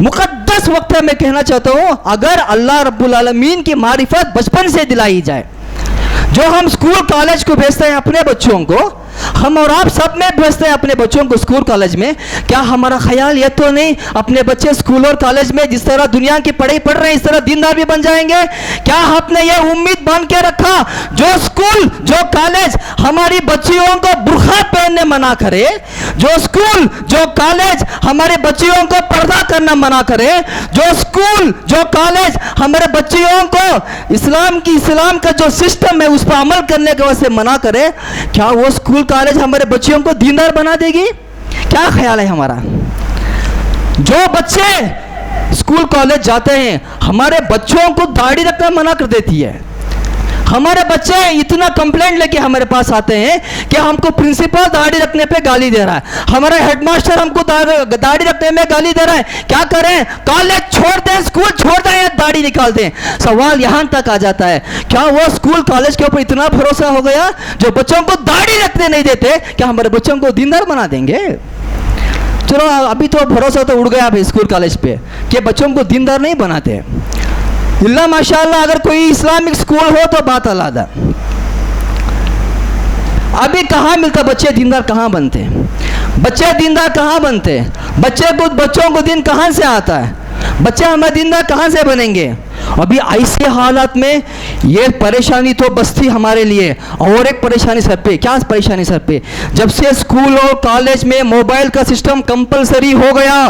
मुकद्दस वक्त है। मैं कहना चाहता हूँ, अगर अल्लाह रब्बुल आलमीन की मारिफत बचपन से दिलाई जाए, जो हम स्कूल कॉलेज को भेजते हैं अपने बच्चों को, हम और आप सब में भेजते हैं अपने बच्चों को स्कूल कॉलेज में, क्या हमारा ख्याल ये तो नहीं अपने बच्चे स्कूल और कॉलेज में जिस तरह दुनिया की पढ़ाई पढ़ रहे हैं इस तरह दीनदार भी बन जाएंगे? क्या आपने ये उम्मीद बांध के रखा जो स्कूल जो कॉलेज हमारी बच्चियों को बुर्खा पहनने मना करे, जो स्कूल जो कॉलेज हमारे बच्चियों को पर्दा करना मना करे, जो स्कूल जो कॉलेज हमारे बच्चियों को इस्लाम का जो सिस्टम है उस पर अमल करने के वजह से मना करे, क्या वो स्कूल कॉलेज हमारे बच्चियों को दीनदार बना देगी? क्या ख्याल है हमारा? जो बच्चे स्कूल कॉलेज जाते हैं हमारे बच्चों को दाढ़ी रखना मना कर देती है। हमारे बच्चे इतना कंप्लेंट लेके हमारे पास आते हैं कि हमको प्रिंसिपल दाढ़ी रखने पे गाली दे रहा है, हमारा हेडमास्टर हमको दाढ़ी रखने में गाली दे रहा है। क्या करें? कॉलेज छोड़ दें, स्कूल छोड़ दें या दाढ़ी निकाल दें? सवाल यहाँ तक आ जाता है, क्या वो स्कूल कॉलेज के ऊपर इतना भरोसा हो गया जो बच्चों को दाढ़ी रखने नहीं देते, क्या हमारे बच्चों को दीनदार बना देंगे? चलो अभी तो भरोसा तो उड़ गया अभी स्कूल कॉलेज पे कि बच्चों को दीनदार नहीं बनाते। इल्ला माशाअल्लाह अगर कोई इस्लामिक स्कूल हो तो बात अलग। अभी कहाँ मिलता? बच्चे दीनदार कहाँ बनते हैं? बच्चे दीनदार कहाँ बनते हैं? बच्चों को दिन कहाँ से आता है? बच्चे हमारे दीनदार कहाँ से बनेंगे? अभी ऐसे हालात में ये परेशानी तो बस थी हमारे लिए, और एक परेशानी सर पे। क्या परेशानी सर पे? जब से स्कूल और कॉलेज में मोबाइल का सिस्टम कंपलसरी हो गया,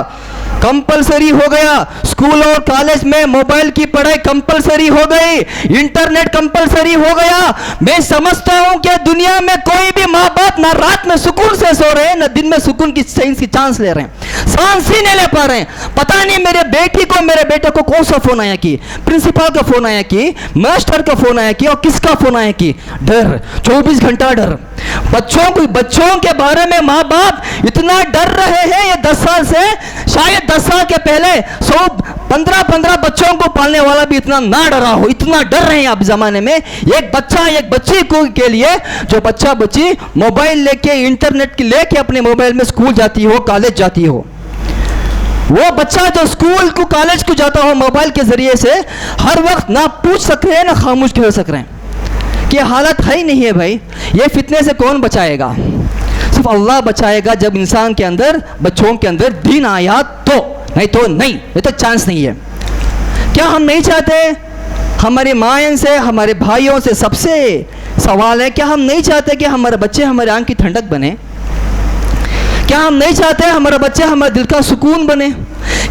कंपलसरी हो गया। स्कूल और कॉलेज में मोबाइल की पढ़ाई कंपलसरी हो गई, इंटरनेट कंपलसरी हो गया। मैं समझता हूं कि दुनिया में कोई भी माँ बाप ना रात में सुकून से सो रहे हैं, ना दिन में सुकून की चांस ले रहे हैं, सांस ही नहीं ले पा रहे हैं। पता नहीं मेरे बेटे को कौन सा फोन आया कि प्रिंसिपल का फोन आया कि मास्टर का फोन आया कि और किसका फोन आया कि डर, 24 घंटा डर। बच्चों के बारे में माँ बाप इतना डर रहे हैं ये 10 साल से, शायद 10 साल के पहले 15 बच्चों को पालने वाला भी इतना ना डरा हो। इतना डर रहे हैं अब जमाने में एक बच्ची के लिए, जो बच्ची मोबाइल लेके, इंटरनेट लेके अपने मोबाइल में स्कूल जाती हो, कॉलेज जाती हो। वो बच्चा जो स्कूल को कॉलेज को जाता हो मोबाइल के जरिए से, हर वक्त ना पूछ सक रहे हैं ना खामोश खेल सक रहे हैं कि हालत है ही नहीं है भाई। ये फितने से कौन बचाएगा? सिर्फ अल्लाह बचाएगा जब इंसान के अंदर, बच्चों के अंदर दीन आया तो, नहीं तो नहीं, ये तो चांस नहीं है। क्या हम नहीं चाहते हमारी माँ से, हमारे भाइयों से सबसे सवाल है, क्या हम नहीं चाहते कि हमारे बच्चे हमारे आंख की ठंडक बने? क्या हम नहीं चाहते हमारे बच्चे हमारे दिल का सुकून बने?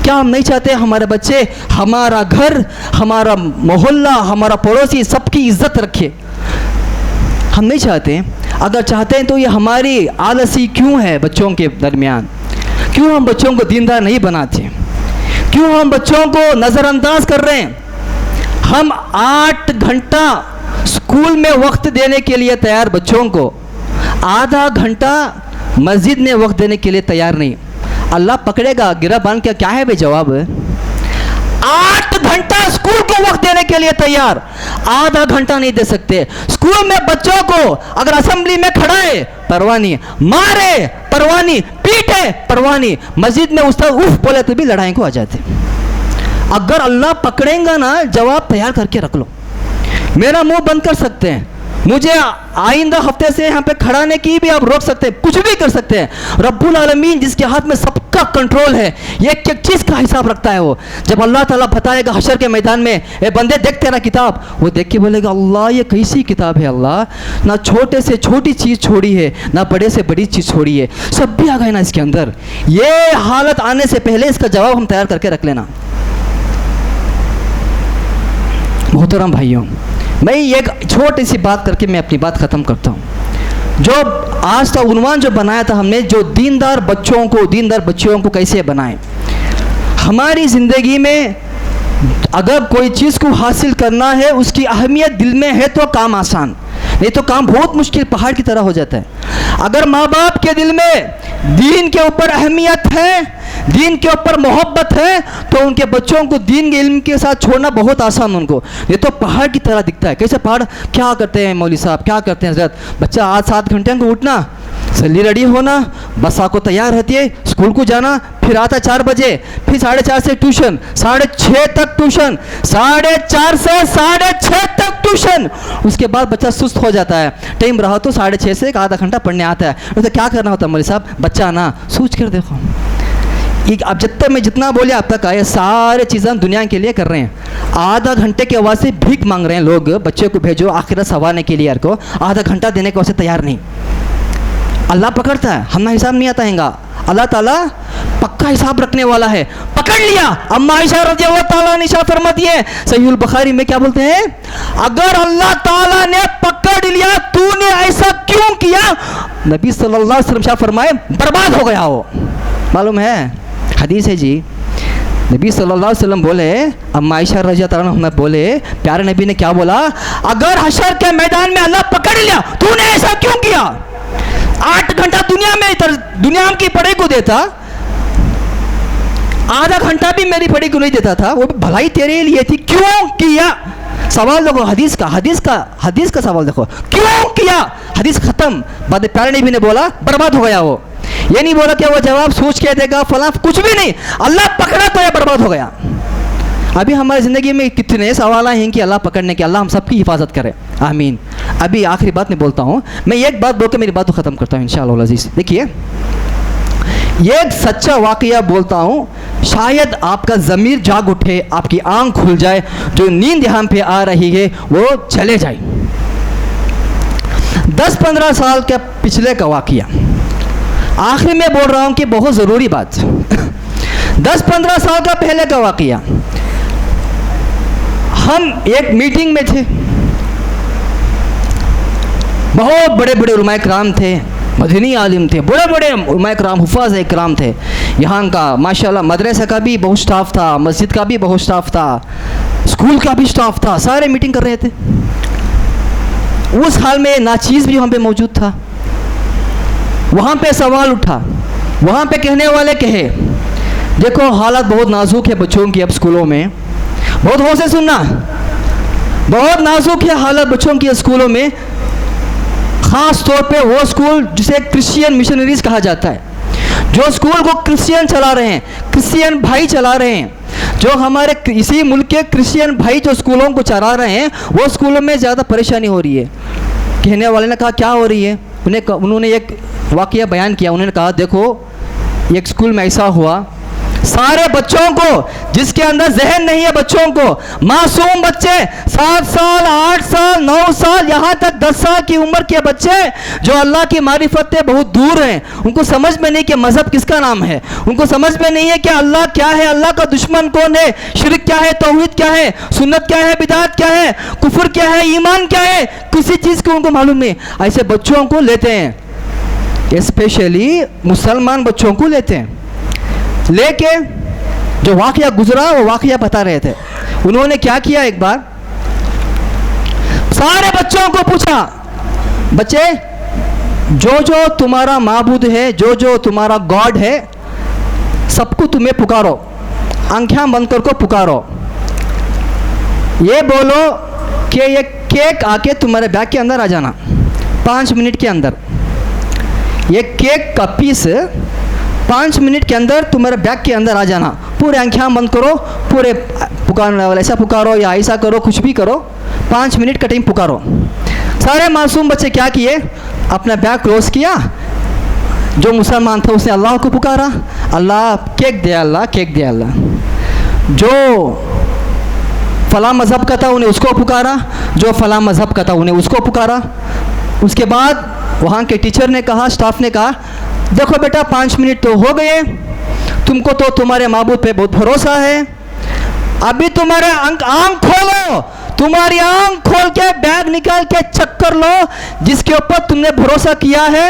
क्या हम नहीं चाहते हमारे बच्चे, हमारा घर, हमारा मोहल्ला, हमारा पड़ोसी सबकी इज्जत रखे? हम नहीं चाहते। अगर चाहते हैं तो ये हमारी आलसी क्यों है बच्चों के दरमियान? क्यों हम बच्चों को दीनदार नहीं बनाते? क्यों हम बच्चों को नज़रअंदाज कर रहे हैं? हम 8 घंटा स्कूल में वक्त देने के लिए तैयार बच्चों को, आधा घंटा मस्जिद में वक्त देने के लिए तैयार नहीं। अल्लाह पकड़ेगा गिरा बांध के, क्या है भाई जवाब? 8 घंटा स्कूल को वक्त देने के लिए तैयार, आधा घंटा नहीं दे सकते। स्कूल में बच्चों को अगर असेंबली में खड़ा है परवाह नहीं, मारे परवाह नहीं, पीटे परवाह नहीं, मस्जिद में उस्ताद उफ बोले तो भी लड़ाई को आ जाते। अगर अल्लाह पकड़ेगा ना, जवाब तैयार करके रख लो। मेरा मुंह बंद कर सकते हैं, मुझे आइंदा हफ्ते से यहाँ पे खड़ाने की भी आप रोक सकते हैं, कुछ भी कर सकते हैं। रब्बुल आलमीन जिसके हाथ में सबका कंट्रोल है, ये एक चीज़ का हिसाब रखता है। वो जब अल्लाह ताला बताएगा हशर के मैदान में, ए बंदे देख तेरा किताब, वो देख के बोलेगा अल्लाह ये कैसी किताब है अल्लाह, ना छोटे से छोटी चीज़ छोड़ी है, ना बड़े से बड़ी चीज़ छोड़ी है, सब भी आ गए ना इसके अंदर। ये हालत आने से पहले इसका जवाब हम तैयार करके रख लेना। मोहतरम भाइयों, मैं एक छोटी सी बात करके मैं अपनी बात ख़त्म करता हूँ। जो आज का उन्वान जो बनाया था हमने, जो दीनदार बच्चों को कैसे बनाएं। हमारी ज़िंदगी में अगर कोई चीज़ को हासिल करना है, उसकी अहमियत दिल में है तो काम आसान, नहीं तो काम बहुत मुश्किल, पहाड़ की तरह हो जाता है। अगर माँ बाप के दिल में दीन के ऊपर अहमियत है, दीन के ऊपर मोहब्बत है, तो उनके बच्चों को दीन के इल्म के साथ छोड़ना बहुत आसान उनको। ये तो पहाड़ की तरह दिखता है। कैसे पहाड़? क्या करते हैं मौलवी साहब, क्या करते हैं हजरत? बच्चा आज 7 घंटे को उठना, जल्दी रेडी होना, बसा को तैयार रहती है, स्कूल को जाना, फिर आता 4 बजे, फिर 4:30 से ट्यूशन, 6:30 तक ट्यूशन, 4:30 से 6:30 तक ट्यूशन। उसके बाद बच्चा सुस्त हो जाता है। टाइम रहा तो 6:30 से 1 आधा घंटा पढ़ने आता है। तो क्या करना होता है मौलवी साहब? बच्चा ना सोच कर देखो, अब जितना बोले अब तक आए, सारे चीज़ें दुनिया के लिए कर रहे हैं। आधा घंटे के आवाज़ से भीख मांग रहे हैं लोग, बच्चे को भेजो आखिरत संवारने के लिए, यार को आधा घंटा देने के वास्ते तैयार नहीं। अल्लाह पकड़ता है, हमें हिसाब नहीं आता हैगा। अल्लाह ताला पक्का हिसाब रखने वाला है। पकड़ लिया। अम्मा आयशा रज़ियल्लाहु ताला अन्हा फरमाती है, सहीहुल बुखारी में क्या बोलते हैं? अगर अल्लाह ताला ने पकड़ लिया, तूने ऐसा क्यों किया? नबी सल्लल्लाहु अलैहि वसल्लम फरमाए, बर्बाद हो गया वो। मालूम है, हदीस है जी। नबी सल्लल्लाहु अलैहि वसल्लम बोले, अम्मा आयशा रज़ियल्लाहु अन्हा बोले, प्यारे नबी ने क्या बोला? अगर हशर के मैदान में अल्लाह पकड़ लिया, तूने ऐसा क्यों किया? 8 घंटा दुनिया की पढ़ाई को देता, आधा घंटा भी मेरी पढ़ाई को नहीं देता था, वो भलाई तेरे लिए थी, क्यों किया? सवाल देखो हदीस का सवाल देखो, क्यों किया? हदीस खत्म। बाद प्यारे नबी ने बोला बर्बाद हो गया वो। ये नहीं बोला कि वो जवाब सोच के देगा फला, कुछ भी नहीं। अल्लाह पकड़ा तो ये बर्बाद हो गया। अभी हमारी ज़िंदगी में कितने सवाल हैं कि अल्लाह पकड़ने के। अल्लाह हम सबकी हिफाजत करे, आमीन। अभी आखिरी बात मैं बोलता हूँ, मैं एक बात बोल के मेरी बात को ख़त्म करता हूँ इंशाअल्लाह अज़ीज़। देखिए, एक सच्चा वाक़या बोलता हूँ, शायद आपका ज़मीर जाग उठे, आपकी आंख खुल जाए, जो नींद यहाँ पे आ रही है वो चले जाए। 10-15 साल के पिछले का वाक़या, आखिर में बोल रहा हूँ कि बहुत ज़रूरी बात। 10-15 साल का पहले का वाक़या, हम एक मीटिंग में थे, बहुत बड़े बड़े उलमाए कराम थे, मदनी आलिम थे, बड़े बड़े उलमाए कराम, हुफ़ाज़ इकराम थे। यहाँ का माशाल्लाह मदरसा का भी बहुत स्टाफ था, मस्जिद का भी बहुत स्टाफ था, स्कूल का भी स्टाफ था, सारे मीटिंग कर रहे थे। उस हाल में नाचीज़ भी वहाँ पे मौजूद था। वहाँ पे सवाल उठा, वहाँ पे कहने वाले कहे, देखो हालत बहुत नाजुक है बच्चों की अब स्कूलों में, बहुत गौर से सुनना, बहुत नाजुक है हालत बच्चों की स्कूलों में, ख़ास तौर पे वो स्कूल जिसे क्रिश्चियन मिशनरीज़ कहा जाता है, जो स्कूल को क्रिश्चियन चला रहे हैं, क्रिश्चियन भाई चला रहे हैं, जो हमारे इसी मुल्क के क्रिश्चियन भाई जो स्कूलों को चला रहे हैं, वो स्कूलों में ज़्यादा परेशानी हो रही है। कहने वाले ने कहा क्या हो रही है, उन्होंने एक वाक़या बयान किया। उन्होंने कहा देखो एक स्कूल में ऐसा हुआ, सारे बच्चों को जिसके अंदर जहन नहीं है, बच्चों को, मासूम बच्चे 7 साल 8 साल 9 साल यहाँ तक 10 साल की उम्र के बच्चे जो अल्लाह की मारिफत से बहुत दूर हैं, उनको समझ में नहीं कि मज़हब किसका नाम है, उनको समझ में नहीं है कि अल्लाह क्या है, अल्लाह का दुश्मन कौन है, शिर्क क्या है, तौहीद क्या है, सुन्नत क्या है, बिदात क्या है, कुफ्र क्या है, ईमान क्या है, किसी चीज़ को उनको मालूम नहीं। ऐसे बच्चों को लेते हैं, स्पेशली मुसलमान बच्चों को लेते हैं, लेके जो वाक़या गुजरा वो वाक़या बता रहे थे। उन्होंने क्या किया, एक बार सारे बच्चों को पूछा, बच्चे जो जो तुम्हारा माबूद है, जो जो तुम्हारा गॉड है, सबको तुम्हें पुकारो, आंखें बंद करके पुकारो, ये बोलो कि ये केक आके तुम्हारे बैग के अंदर आ जाना 5 मिनट के अंदर, ये केक का पीस 5 मिनट के अंदर तुम्हारे बैग के अंदर आ जाना, पूरे आंखें बंद करो, पूरे पुकारने वाले ऐसा पुकारो या ऐसा करो, कुछ भी करो, 5 मिनट का टाइम पुकारो। सारे मासूम बच्चे क्या किए, अपना बैग क्लोज किया, जो मुसलमान था उसने अल्लाह को पुकारा, अल्लाह केक दे, अल्लाह केक दे, अल्लाह। जो फला मज़हब का था उन्हें उसको पुकारा, जो फला मज़हब का था उन्हें उसको पुकारा। उसके बाद वहाँ के टीचर ने कहा, स्टाफ ने कहा, देखो बेटा 5 मिनट तो हो गए, तुमको तो तुम्हारे माबूद पे बहुत भरोसा है, अभी तुम्हारे आंख खोलो, तुम्हारी आंख खोल के बैग निकाल के चेक कर लो, जिसके ऊपर तुमने भरोसा किया है,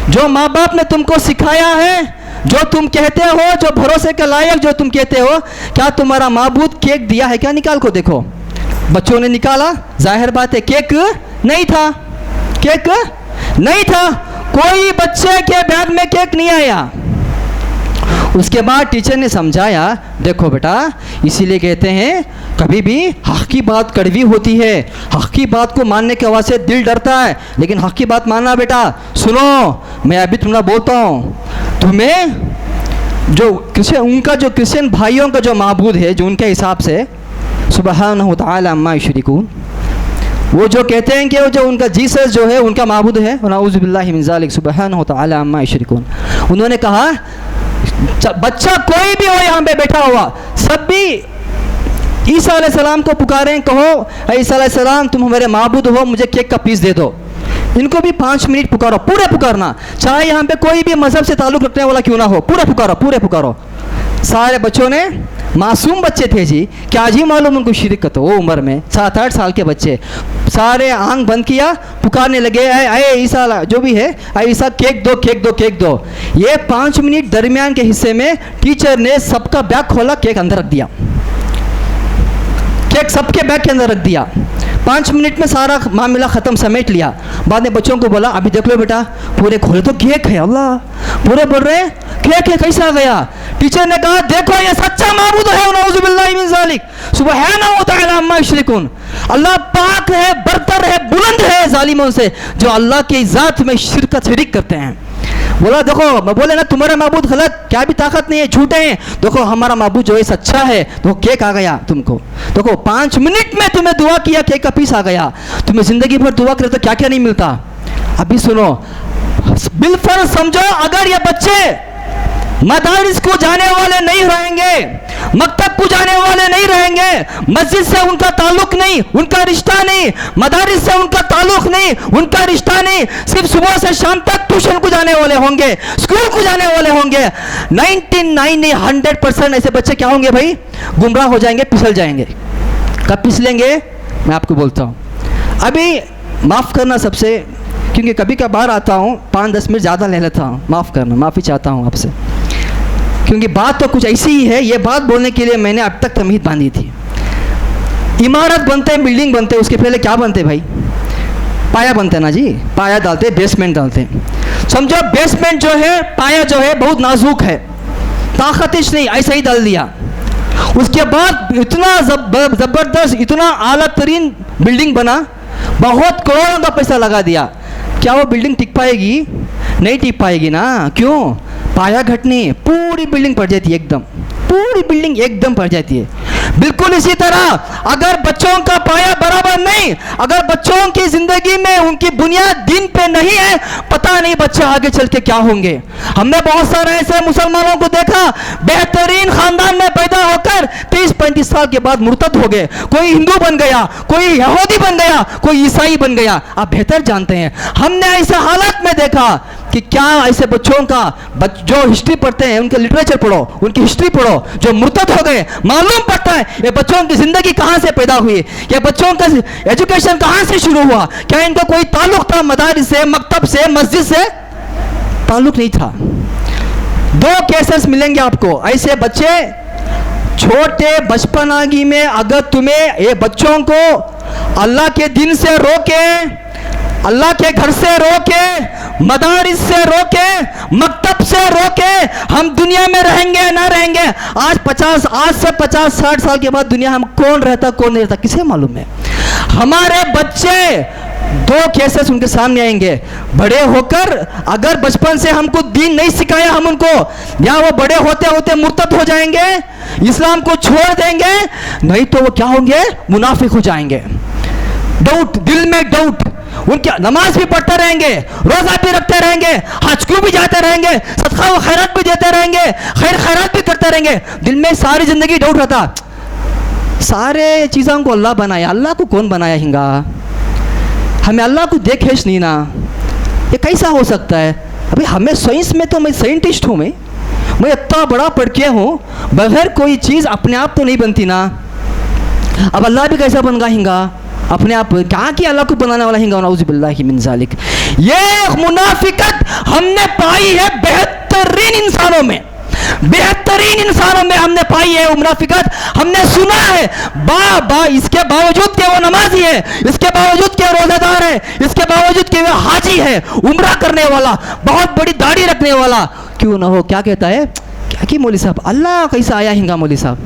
जो माँ बाप ने तुमको सिखाया है, जो तुम कहते हो, जो भरोसे के लायक जो तुम कहते हो, क्या तुम्हारा माबूद केक दिया है क्या, निकाल को देखो। बच्चों ने निकाला, जाहिर बात है केक नहीं था, केक नहीं था, कोई बच्चे के बैग में केक नहीं आया। उसके बाद टीचर ने समझाया, देखो बेटा इसीलिए कहते हैं कभी भी हक़ की बात कड़वी होती है, हक़ की बात को मानने के वास्ते दिल डरता है, लेकिन हक़ की बात मानना बेटा। सुनो मैं अभी तुम्हें बोलता हूँ, तुम्हें जो क्रिश्चियन भाइयों का जो माबूद है, जो उनके हिसाब से सुब्हानहु तआला अम्मा युशरिकून, वो जो कहते हैं कि वो जो उनका जीसस जो है उनका माबूद है, नऊज़ु बिल्लाहि मिन ज़ालिक सुब्हानहु तआला अम्मा युशरिकून। उन्होंने कहा बच्चा कोई भी हो यहाँ पे बैठा हुआ, सब भी ईसा अलैहिस्सलाम को पुकारें, कहो ईसा अलैहिस्सलाम तुम हमारे माबूद हो, मुझे केक का पीस दे दो। इनको भी 5 मिनट पुकारो, पूरे पुकारना, चाहे यहाँ पे कोई भी मजहब से ताल्लुक़ रखने वाला क्यों ना हो, पूरे पुकारो, पूरे पुकारो। सारे बच्चों ने, मासूम बच्चे थे जी, क्या जी मालूम उनको शिरकत हो, वो उम्र में 7-8 साल के बच्चे, सारे आंख बंद किया, पुकारने लगे, अरे ईसा जो भी है, अरे ईसा केक दो, केक दो, केक दो। ये 5 मिनट दरमियान के हिस्से में टीचर ने सबका बैग खोला, केक अंदर रख दिया, केक सबके बैग के अंदर रख दिया। 5 मिनट में सारा मामला ख़त्म, समेट लिया। बाद में बच्चों को बोला, अभी देख लो बेटा, पूरे खोले तो केक है, अल्लाह, पूरे बोल रहे हैं केक है, कैसा आ गया। टीचर ने कहा, देखो ये सच्चा माबूद है, नऊज़ु बिल्लाहि मिन ज़ालिक सुब्हानहु तआला अम्मा युशरिकून। अल्लाह पाक है, बरतर है, बुलंद है जालिमों से, जो अल्लाह की ज़ात में शिरक करते हैं। बोला देखो, बोले ना तुम्हारा माबूद गलत, क्या भी ताकत नहीं है, झूठे हैं, देखो हमारा माबूद जो है सच्चा है, तो केक आ गया तुमको। देखो 5 मिनट में तुम्हें दुआ किया, केक का पीस आ गया। तुम्हें ज़िंदगी भर दुआ करे तो क्या क्या नहीं मिलता। अभी सुनो, बिलफर्ज समझो, अगर ये बच्चे मदारिस को जाने वाले नहीं रहेंगे, मकतब को जाने वाले नहीं रहेंगे, मस्जिद से उनका ताल्लुक नहीं, उनका रिश्ता नहीं, मदारिस से उनका ताल्लुक नहीं, उनका रिश्ता नहीं, सिर्फ सुबह से शाम तक ट्यूशन को जाने वाले होंगे, स्कूल को जाने वाले होंगे। 99 100% ऐसे बच्चे क्या होंगे भाई? गुमराह हो जाएंगे, फिसल जाएंगे। कब फिसलेंगे मैं आपको बोलता हूँ। अभी माफ़ करना सबसे, क्योंकि कभी कभार आता हूँ 5-10 मिनट ज़्यादा ले लेता हूँ, माफ़ करना, माफ़ी चाहता हूँ आपसे, क्योंकि बात तो कुछ ऐसी ही है। ये बात बोलने के लिए मैंने अब तक तमीज़ बांधी थी। इमारत बनते हैं, बिल्डिंग बनते हैं, उसके पहले क्या बनते भाई? पाया बनते हैं ना जी, पाया डालते, बेसमेंट डालते हैं। समझो बेसमेंट जो है, पाया जो है बहुत नाजुक है, ताकतिश नहीं, ऐसा ही डाल दिया। उसके बाद इतना ज़बरदस्त, इतना आला तरीन बिल्डिंग बना, बहुत करोड़ों का पैसा लगा दिया। क्या वो बिल्डिंग टिक पाएगी? नहीं टिक पाएगी ना। क्यों? पाया घटने, पूरी बिल्डिंग पड़ जाती है, एकदम पूरी बिल्डिंग एकदम पड़ जाती है। बिल्कुल इसी तरह अगर बच्चों का पाया बराबर नहीं, अगर बच्चों की जिंदगी में उनकी बुनियाद दीन पे नहीं है, पता नहीं बच्चे आगे चल के क्या होंगे। हमने बहुत सारे ऐसे मुसलमानों को देखा, बेहतरीन खानदान में पैदा होकर 30-35 साल के बाद मुर्तद हो गए। कोई हिंदू बन गया, कोई यहूदी बन गया, कोई ईसाई बन गया। आप बेहतर जानते हैं, हमने ऐसे हालत में देखा कि क्या ऐसे बच्चों का जो हिस्ट्री पढ़ते हैं, उनके लिटरेचर पढ़ो, उनकी हिस्ट्री पढ़ो, जो मुर्तद हो गए, मालूम पड़ता है ये बच्चों की जिंदगी कहां से पैदा हुई, ये बच्चों का एजुकेशन कहां से शुरू हुआ। क्या इनका कोई ताल्लुक था मदारिस से, मकतब से, मस्जिद से? ताल्लुक नहीं था। 2 केसेस मिलेंगे आपको। ऐसे बच्चे छोटे बचपनागी में अगर तुम्हें ये बच्चों को अल्लाह के दिन से रोके, अल्लाह के घर से रोके, मदारिस से रोके, मकतब से रोके, हम दुनिया में रहेंगे ना रहेंगे। आज से 50-60 साल के बाद दुनिया हम कौन रहता कौन नहीं रहता किसे मालूम है। हमारे बच्चे 2 केसेस उनके सामने आएंगे। बड़े होकर अगर बचपन से हमको दीन नहीं सिखाया हम उनको, या वो बड़े होते होते मुर्तद हो जाएंगे, इस्लाम को छोड़ देंगे, नहीं तो वो क्या होंगे? मुनाफिक हो जाएंगे। डाउट, दिल में डाउट, उनकी नमाज भी पढ़ते रहेंगे, रोजा भी रखते रहेंगे, हज को भी जाते रहेंगे, सदका व खैरात भी देते रहेंगे, खैर खैरात भी करते रहेंगे। दिल में सारी जिंदगी डाउट रहता, सारे चीज़ों को अल्लाह बनाया, अल्लाह को कौन बनाया हिंगा? हमें अल्लाह को देखेश नहीं ना, ये कैसा हो सकता है? अभी हमें साइंस में तो मैं साइंटिस्ट हूँ, मैं इतना बड़ा पढ़ के हूँ, बगैर कोई चीज़ अपने आप तो नहीं बनती ना। अब अल्लाह भी कैसा बन गया हिंगा अपने आप? क्या कि अल्लाह को बनाने वाला हिंगा? नऊज़ु बिल्लाहि मिन ज़ालिक। ये मुनाफिकत हमने पाई है बेहतरीन इंसानों में, बेहतरीन इंसानों में हमने पाई है मुनाफिकत। हमने सुना है बा इसके बावजूद के वो नमाजी है, इसके बावजूद के रोजेदार है, इसके बावजूद के वो हाजी है, उम्रा करने वाला, बहुत बड़ी दाढ़ी रखने वाला क्यों ना हो, क्या कहता है? क्या कि मौली साहब अल्लाह कैसा आया हिंगा? मौली साहब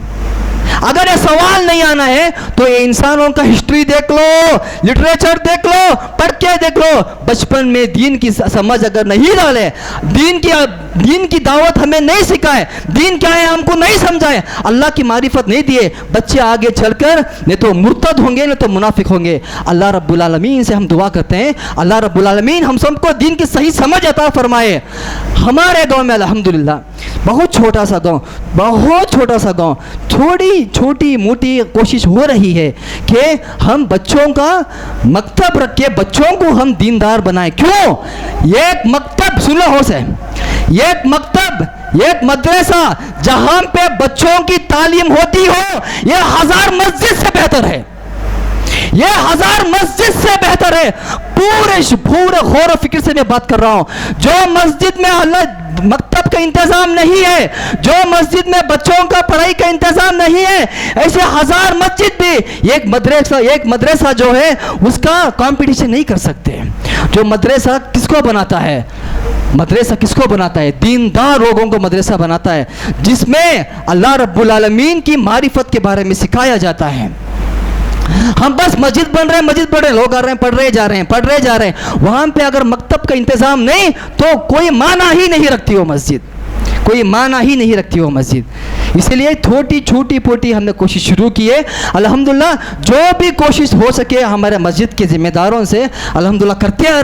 अगर ये सवाल नहीं आना है तो ये इंसानों का हिस्ट्री देख लो, लिटरेचर देख लो, पढ़ के देख लो। बचपन में दीन की समझ अगर नहीं डाले, दीन की दावत हमें नहीं सिखाए, दीन क्या है हमको नहीं समझाए, अल्लाह की मारिफत नहीं दिए, बच्चे आगे चलकर नहीं तो मुर्तद होंगे नहीं तो मुनाफिक होंगे। अल्लाह रब्बुल आलमीन से हम दुआ करते हैं, अल्लाह रब्बुल आलमीन हम सबको दीन की सही समझ अता फरमाए। हमारे गाँव में अल्हम्दुलिल्लाह बहुत छोटा सा गाँव, बहुत छोटा सा गाँव, थोड़ी छोटी मोटी कोशिश हो रही है कि हम बच्चों का मकतब रख के बच्चों को हम दीनदार बनाएं। क्यों? एक मकतब, सुनो हो से, एक मकतब, एक मदरसा जहां पे बच्चों की तालीम होती हो, यह 1000 मस्जिद से बेहतर है, यह 1000 मस्जिद से बेहतर है। पूरे गौर फिक्र से मैं बात कर रहा हूं। जो मस्जिद में अल्लाह मकतब का इंतजाम नहीं है, जो मस्जिद में बच्चों का पढ़ाई का इंतजाम नहीं है, ऐसे 1000 मस्जिद भी एक मदरसा जो है उसका कंपटीशन नहीं कर सकते। जो मदरसा किसको बनाता है? मदरसा किसको बनाता है? दीनदार लोगों को मदरसा बनाता है, जिसमें अल्लाह रब्बुल आलमीन की मारिफत के बारे में सिखाया जाता है। हम बस मस्जिद बन रहे हैं, मस्जिद पढ़ रहे हैं, लोग आ रहे हैं, पढ़ रहे जा रहे हैं। वहां पे अगर मकतब का इंतजाम नहीं तो कोई माना ही नहीं रखती वो मस्जिद, कोई माना ही नहीं रखती वो मस्जिद। इसलिए छोटी पोटी हमने कोशिश शुरू की है। अल्हम्दुलिल्लाह जो भी कोशिश हो सके हमारे मस्जिद के जिम्मेदारों से अल्हम्दुलिल्लाह करते आ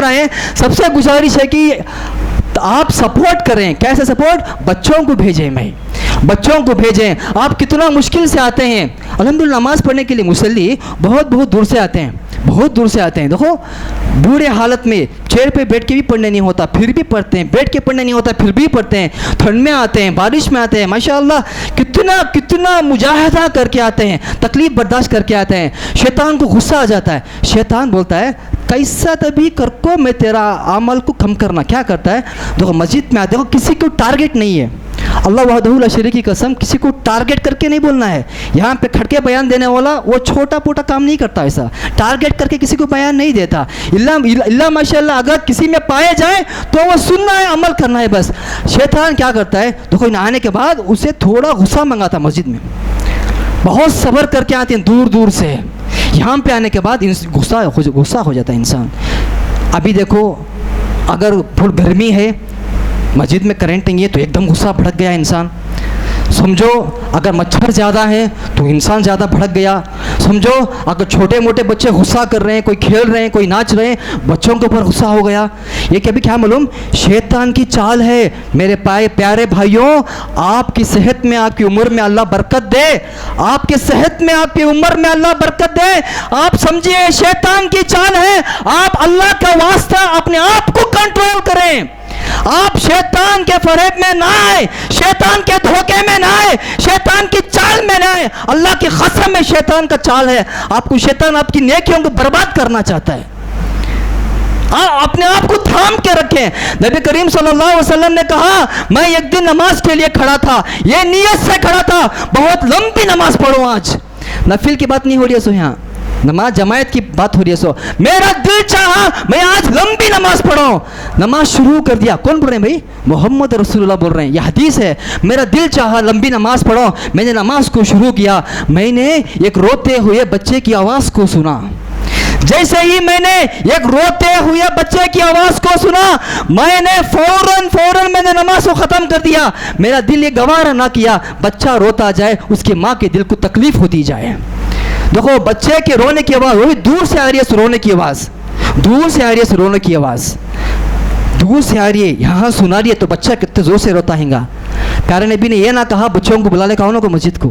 रहे हैं। सबसे गुजारिश है कि आप सपोर्ट करें। कैसे सपोर्ट? बच्चों को भेजें। मैं बच्चों को भेजें। आप कितना मुश्किल से आते हैं, अल्हम्दुलिल्लाह नमाज़ पढ़ने के लिए मुसल्ली बहुत बहुत दूर से आते हैं, बहुत दूर से आते हैं। देखो बूढ़े हालत में चेयर पे बैठ के भी पढ़ने नहीं होता फिर भी पढ़ते हैं, बैठ के पढ़ने नहीं होता फिर भी पढ़ते हैं, ठंड में आते हैं, बारिश में आते हैं, माशाअल्लाह कितना कितना मुजाहिदा करके आते हैं, तकलीफ़ बर्दाश्त करके आते हैं। शैतान को गुस्सा आ जाता है, शैतान बोलता है कैसा तभी कर को मैं तेरा अमल को कम करना। क्या करता है, देखो मस्जिद में आते हो, किसी को टारगेट नहीं है, अल्लाह वहदहू ला शरीक की कसम, किसी को टारगेट करके नहीं बोलना है। यहाँ पे खड़के बयान देने वाला वो छोटा मोटा काम नहीं करता, ऐसा टारगेट करके किसी को बयान नहीं देता। इल्ला माशाअल्लाह अगर किसी में पाए जाए तो वो सुनना है, अमल करना है बस। शैतान क्या करता है, देखो इन आने के बाद उसे थोड़ा गुस्सा मंगाता मस्जिद में, बहुत सब्र करके आते हैं दूर दूर से, यहाँ पे आने के बाद गुस्सा हो जाता है इंसान। अभी देखो अगर फुल गर्मी है, मस्जिद में करंट नहीं है तो एकदम गुस्सा भड़क गया इंसान। समझो अगर मच्छर ज़्यादा है तो इंसान ज़्यादा भड़क गया। समझो अगर छोटे मोटे बच्चे गुस्सा कर रहे हैं, कोई खेल रहे हैं, कोई नाच रहे हैं, बच्चों के ऊपर गुस्सा हो गया। ये कभी क्या मालूम शैतान की चाल है। मेरे प्यारे भाइयों, आपकी सेहत में, आपकी उम्र में अल्लाह बरकत दे, आपके सेहत में, आपकी उम्र में अल्लाह बरकत दे। आप समझिए शैतान की चाल है, आप अल्लाह का वास्ता अपने आप को कंट्रोल करें। आप शैतान के फरेब में ना आए, शैतान के धोखे में ना आए, शैतान की चाल में ना आए। अल्लाह की कसम में शैतान का चाल है, आपको शैतान आपकी नेकियों को बर्बाद करना चाहता है। अपने आप को थाम के रखें। नबी करीम सल्लल्लाहु अलैहि वसल्लम ने कहा, मैं एक दिन नमाज के लिए खड़ा था, ये नियत से खड़ा था बहुत लंबी नमाज पढ़ो। आज नफिल की बात नहीं हो रही है, सो यहाँ नमाज जमायत की बात हो रही है। सो मेरा दिल चाहा मैं आज लंबी नमाज पढ़ूं, नमाज शुरू कर दिया। कौन बोल रहे हैं भाई, मोहम्मद रसूलुल्लाह बोल रहे हैं, यह हदीस है। मेरा दिल चाहा लंबी नमाज पढ़ो, मैंने नमाज को शुरू किया, मैंने एक रोते हुए बच्चे की आवाज़ को सुना। जैसे ही मैंने एक रोते हुए बच्चे की आवाज़ को सुना, मैंने फौरन मैंने नमाज को ख़त्म कर दिया। मेरा दिल ये गवारा ना किया बच्चा रोता जाए, उसकी माँ के दिल को तकलीफ होती जाए। देखो बच्चे के रोने की आवाज़, वो भी दूर से आ रही है, रोने की आवाज़ दूर से आ रही है, रोने की आवाज़ दूर से आ रही है, यहाँ सुना रही है तो बच्चा कितने ज़ोर से रोता हैगा। प्यारे नबी ने यह ना कहा बच्चों को बुला ले कौनों को मस्जिद को।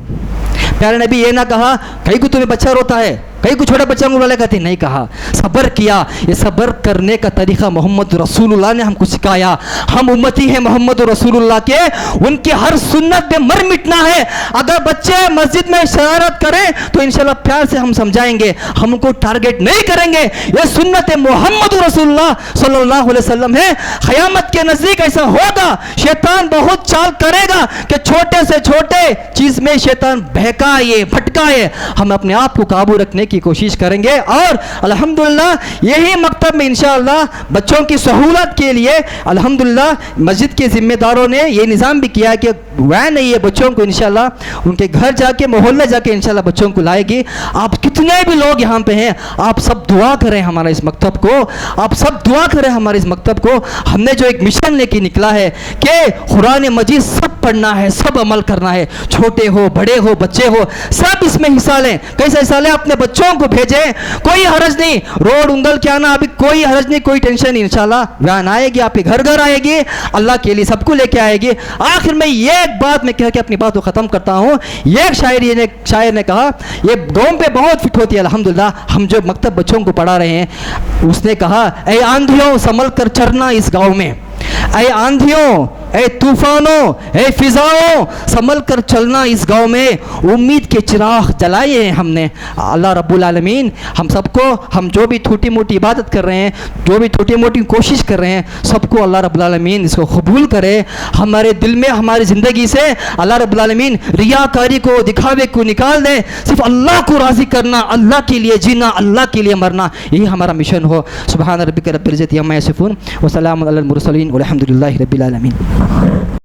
प्यारे नबी ये ना कहा कहीं को तुम्हें बच्चा रोता है, कहीं को छोटा बच्चा बुला ले कहते, नहीं कहा, सब्र किया। ये सब्र करने का तरीका मोहम्मद रसूलुल्लाह ने हमको सिखाया। हम उम्मती हैं मोहम्मद रसूलुल्लाह के, उनकी हर सुन्नत में मर मिटना है। अगर बच्चे मस्जिद में शरारत करें तो इंशाल्लाह प्यार से हम समझाएंगे, हमको टारगेट नहीं करेंगे। ये सुन्नत मोहम्मद रसूलुल्लाह सल्लल्लाहु अलैहि वसल्लम है। क़यामत के नज़दीक ऐसा होगा, शैतान बहुत चाल करेगा कि छोटे से छोटे चीज़ में शैतान बहकाए भटकाए। हम अपने आप को काबू रखने की कोशिश करेंगे और अल्हम्दुलिल्लाह यही मकतब में इंशाअल्लाह बच्चों की सहूलत के लिए अल्हम्दुलिल्लाह मस्जिद के जिम्मेदारों ने ये निज़ाम भी किया कि वैन नहीं है, बच्चों को इंशाअल्लाह उनके घर जाके मोहल्ले जाके इंशाअल्लाह बच्चों को लाएगी। आप कितने भी लोग यहाँ पे हैं, आप सब दुआ करें हमारा इस मकतब को, आप सब दुआ करें हमारे इस मकतब को। हमने जो एक मिशन लेके निकला है कि कुरान मजीद सब पढ़ना है, सब अमल करना है, छोटे हो बड़े हो बच्चे हो सब इसमें हिस्सा लें। कैसे हिस्सा लें, अपने बच्चों को भेजें, कोई हरज नहीं, रोड उंगल क्या ना, अभी कोई हरज नहीं, कोई टेंशन नहीं। इंशाल्लाह वैन आएगी, आपके घर घर आएगी, अल्लाह के लिए सबको लेके आएगी। आखिर में ये एक बात मैं कह के अपनी बात को ख़त्म करता हूँ। एक शायर ने कहा, ये गाँव पे बहुत फिट होती है अल्हम्दुलिल्लाह, हम जो मकतब बच्चों को पढ़ा रहे हैं, उसने कहा, ऐ आंधियों संभल कर चढ़ना इस गाँव में, ऐ आंधियों, ऐ तूफानों, ऐ फिजाओं संभल कर चलना इस गांव में, उम्मीद के चिराग जलाए हैं हमने। अल्लाह रब्बुल आलमीन हम सबको, हम जो भी छोटी मोटी इबादत कर रहे हैं, जो भी छोटी मोटी कोशिश कर रहे हैं, सबको अल्लाह रब्बुल आलमीन इसको कबूल करे। हमारे दिल में, हमारी ज़िंदगी से अल्लाह रब्बुल आलमीन रियाकारी को, दिखावे को निकाल दे। सिर्फ अल्लाह को राज़ी करना, अल्लाह के लिए जीना, अल्लाह के लिए मरना, यही हमारा मिशन हो। सुब्हान रब्बिक रब्बिल इज़्ज़ति अम्मा यसिफून व सलामुन अलल मुरसलीन वल्हम्दुलिल्लाहि रब्बिल आलमीन।